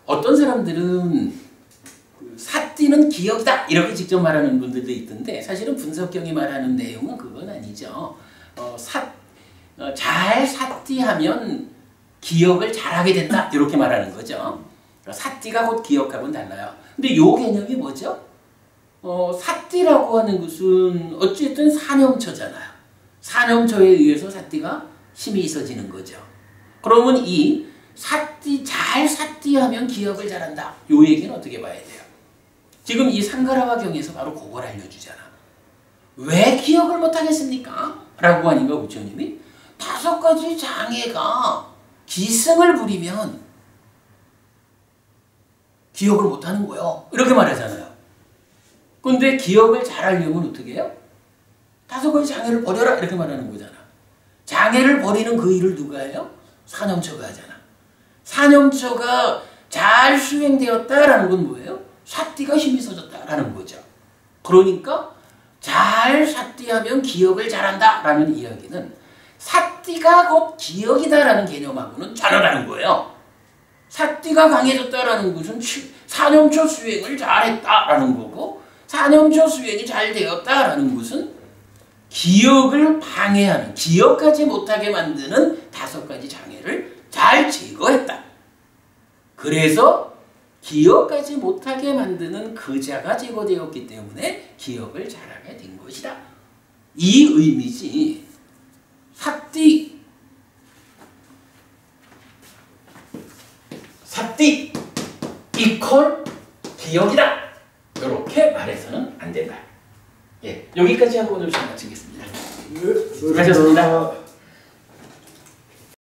어떤 사람들은 사띠는 기억이다 이렇게 직접 말하는 분들도 있던데 사실은 분석경이 말하는 내용은 그건 아니죠. 잘 사띠하면 기억을 잘하게 된다 이렇게 말하는 거죠. 사띠가 곧 기억하고는 달라요. 근데 요 개념이 뭐죠? 사띠라고 하는 것은 어쨌든 사념처잖아요. 사념처에 의해서 사띠가 힘이 있어지는 거죠. 그러면 이 사띠, 잘 사띠하면 기억을 잘한다. 요 얘기는 어떻게 봐야 돼요? 지금 이 상가라와 경에서 바로 그걸 알려주잖아. 왜 기억을 못하겠습니까? 라고 하니까 부처님이 5가지 장애가 기승을 부리면 기억을 못하는 거예요. 이렇게 말하잖아요. 근데 기억을 잘하려면 어떻게 해요? 5가지 장애를 버려라 이렇게 말하는 거잖아. 장애를 버리는 그 일을 누가 해요? 사념처가 하잖아. 사념처가 잘 수행되었다라는 건 뭐예요? 사띠가 힘이 있어졌다라는 거죠. 그러니까 잘 사띠하면 기억을 잘한다라는 이야기는 사띠가 곧 기억이다라는 개념하고는 전혀 다른 거예요. 사띠가 강해졌다라는 것은 사념처 수행을 잘했다라는 거고 사념처 수행이 잘 되었다라는 것은 기억을 방해하는, 기억하지 못하게 만드는 5가지 장애를 잘 제거했다. 그래서 기억하지 못하게 만드는 그 자가 제거되었기 때문에 기억을 잘하게 된 것이다. 이 의미지. 사띠 이퀄 기억이다. 이렇게 말해서는 안 된다. 예, 여기까지 하고 오늘 시간 마치겠습니다. 네, 수고하셨습니다.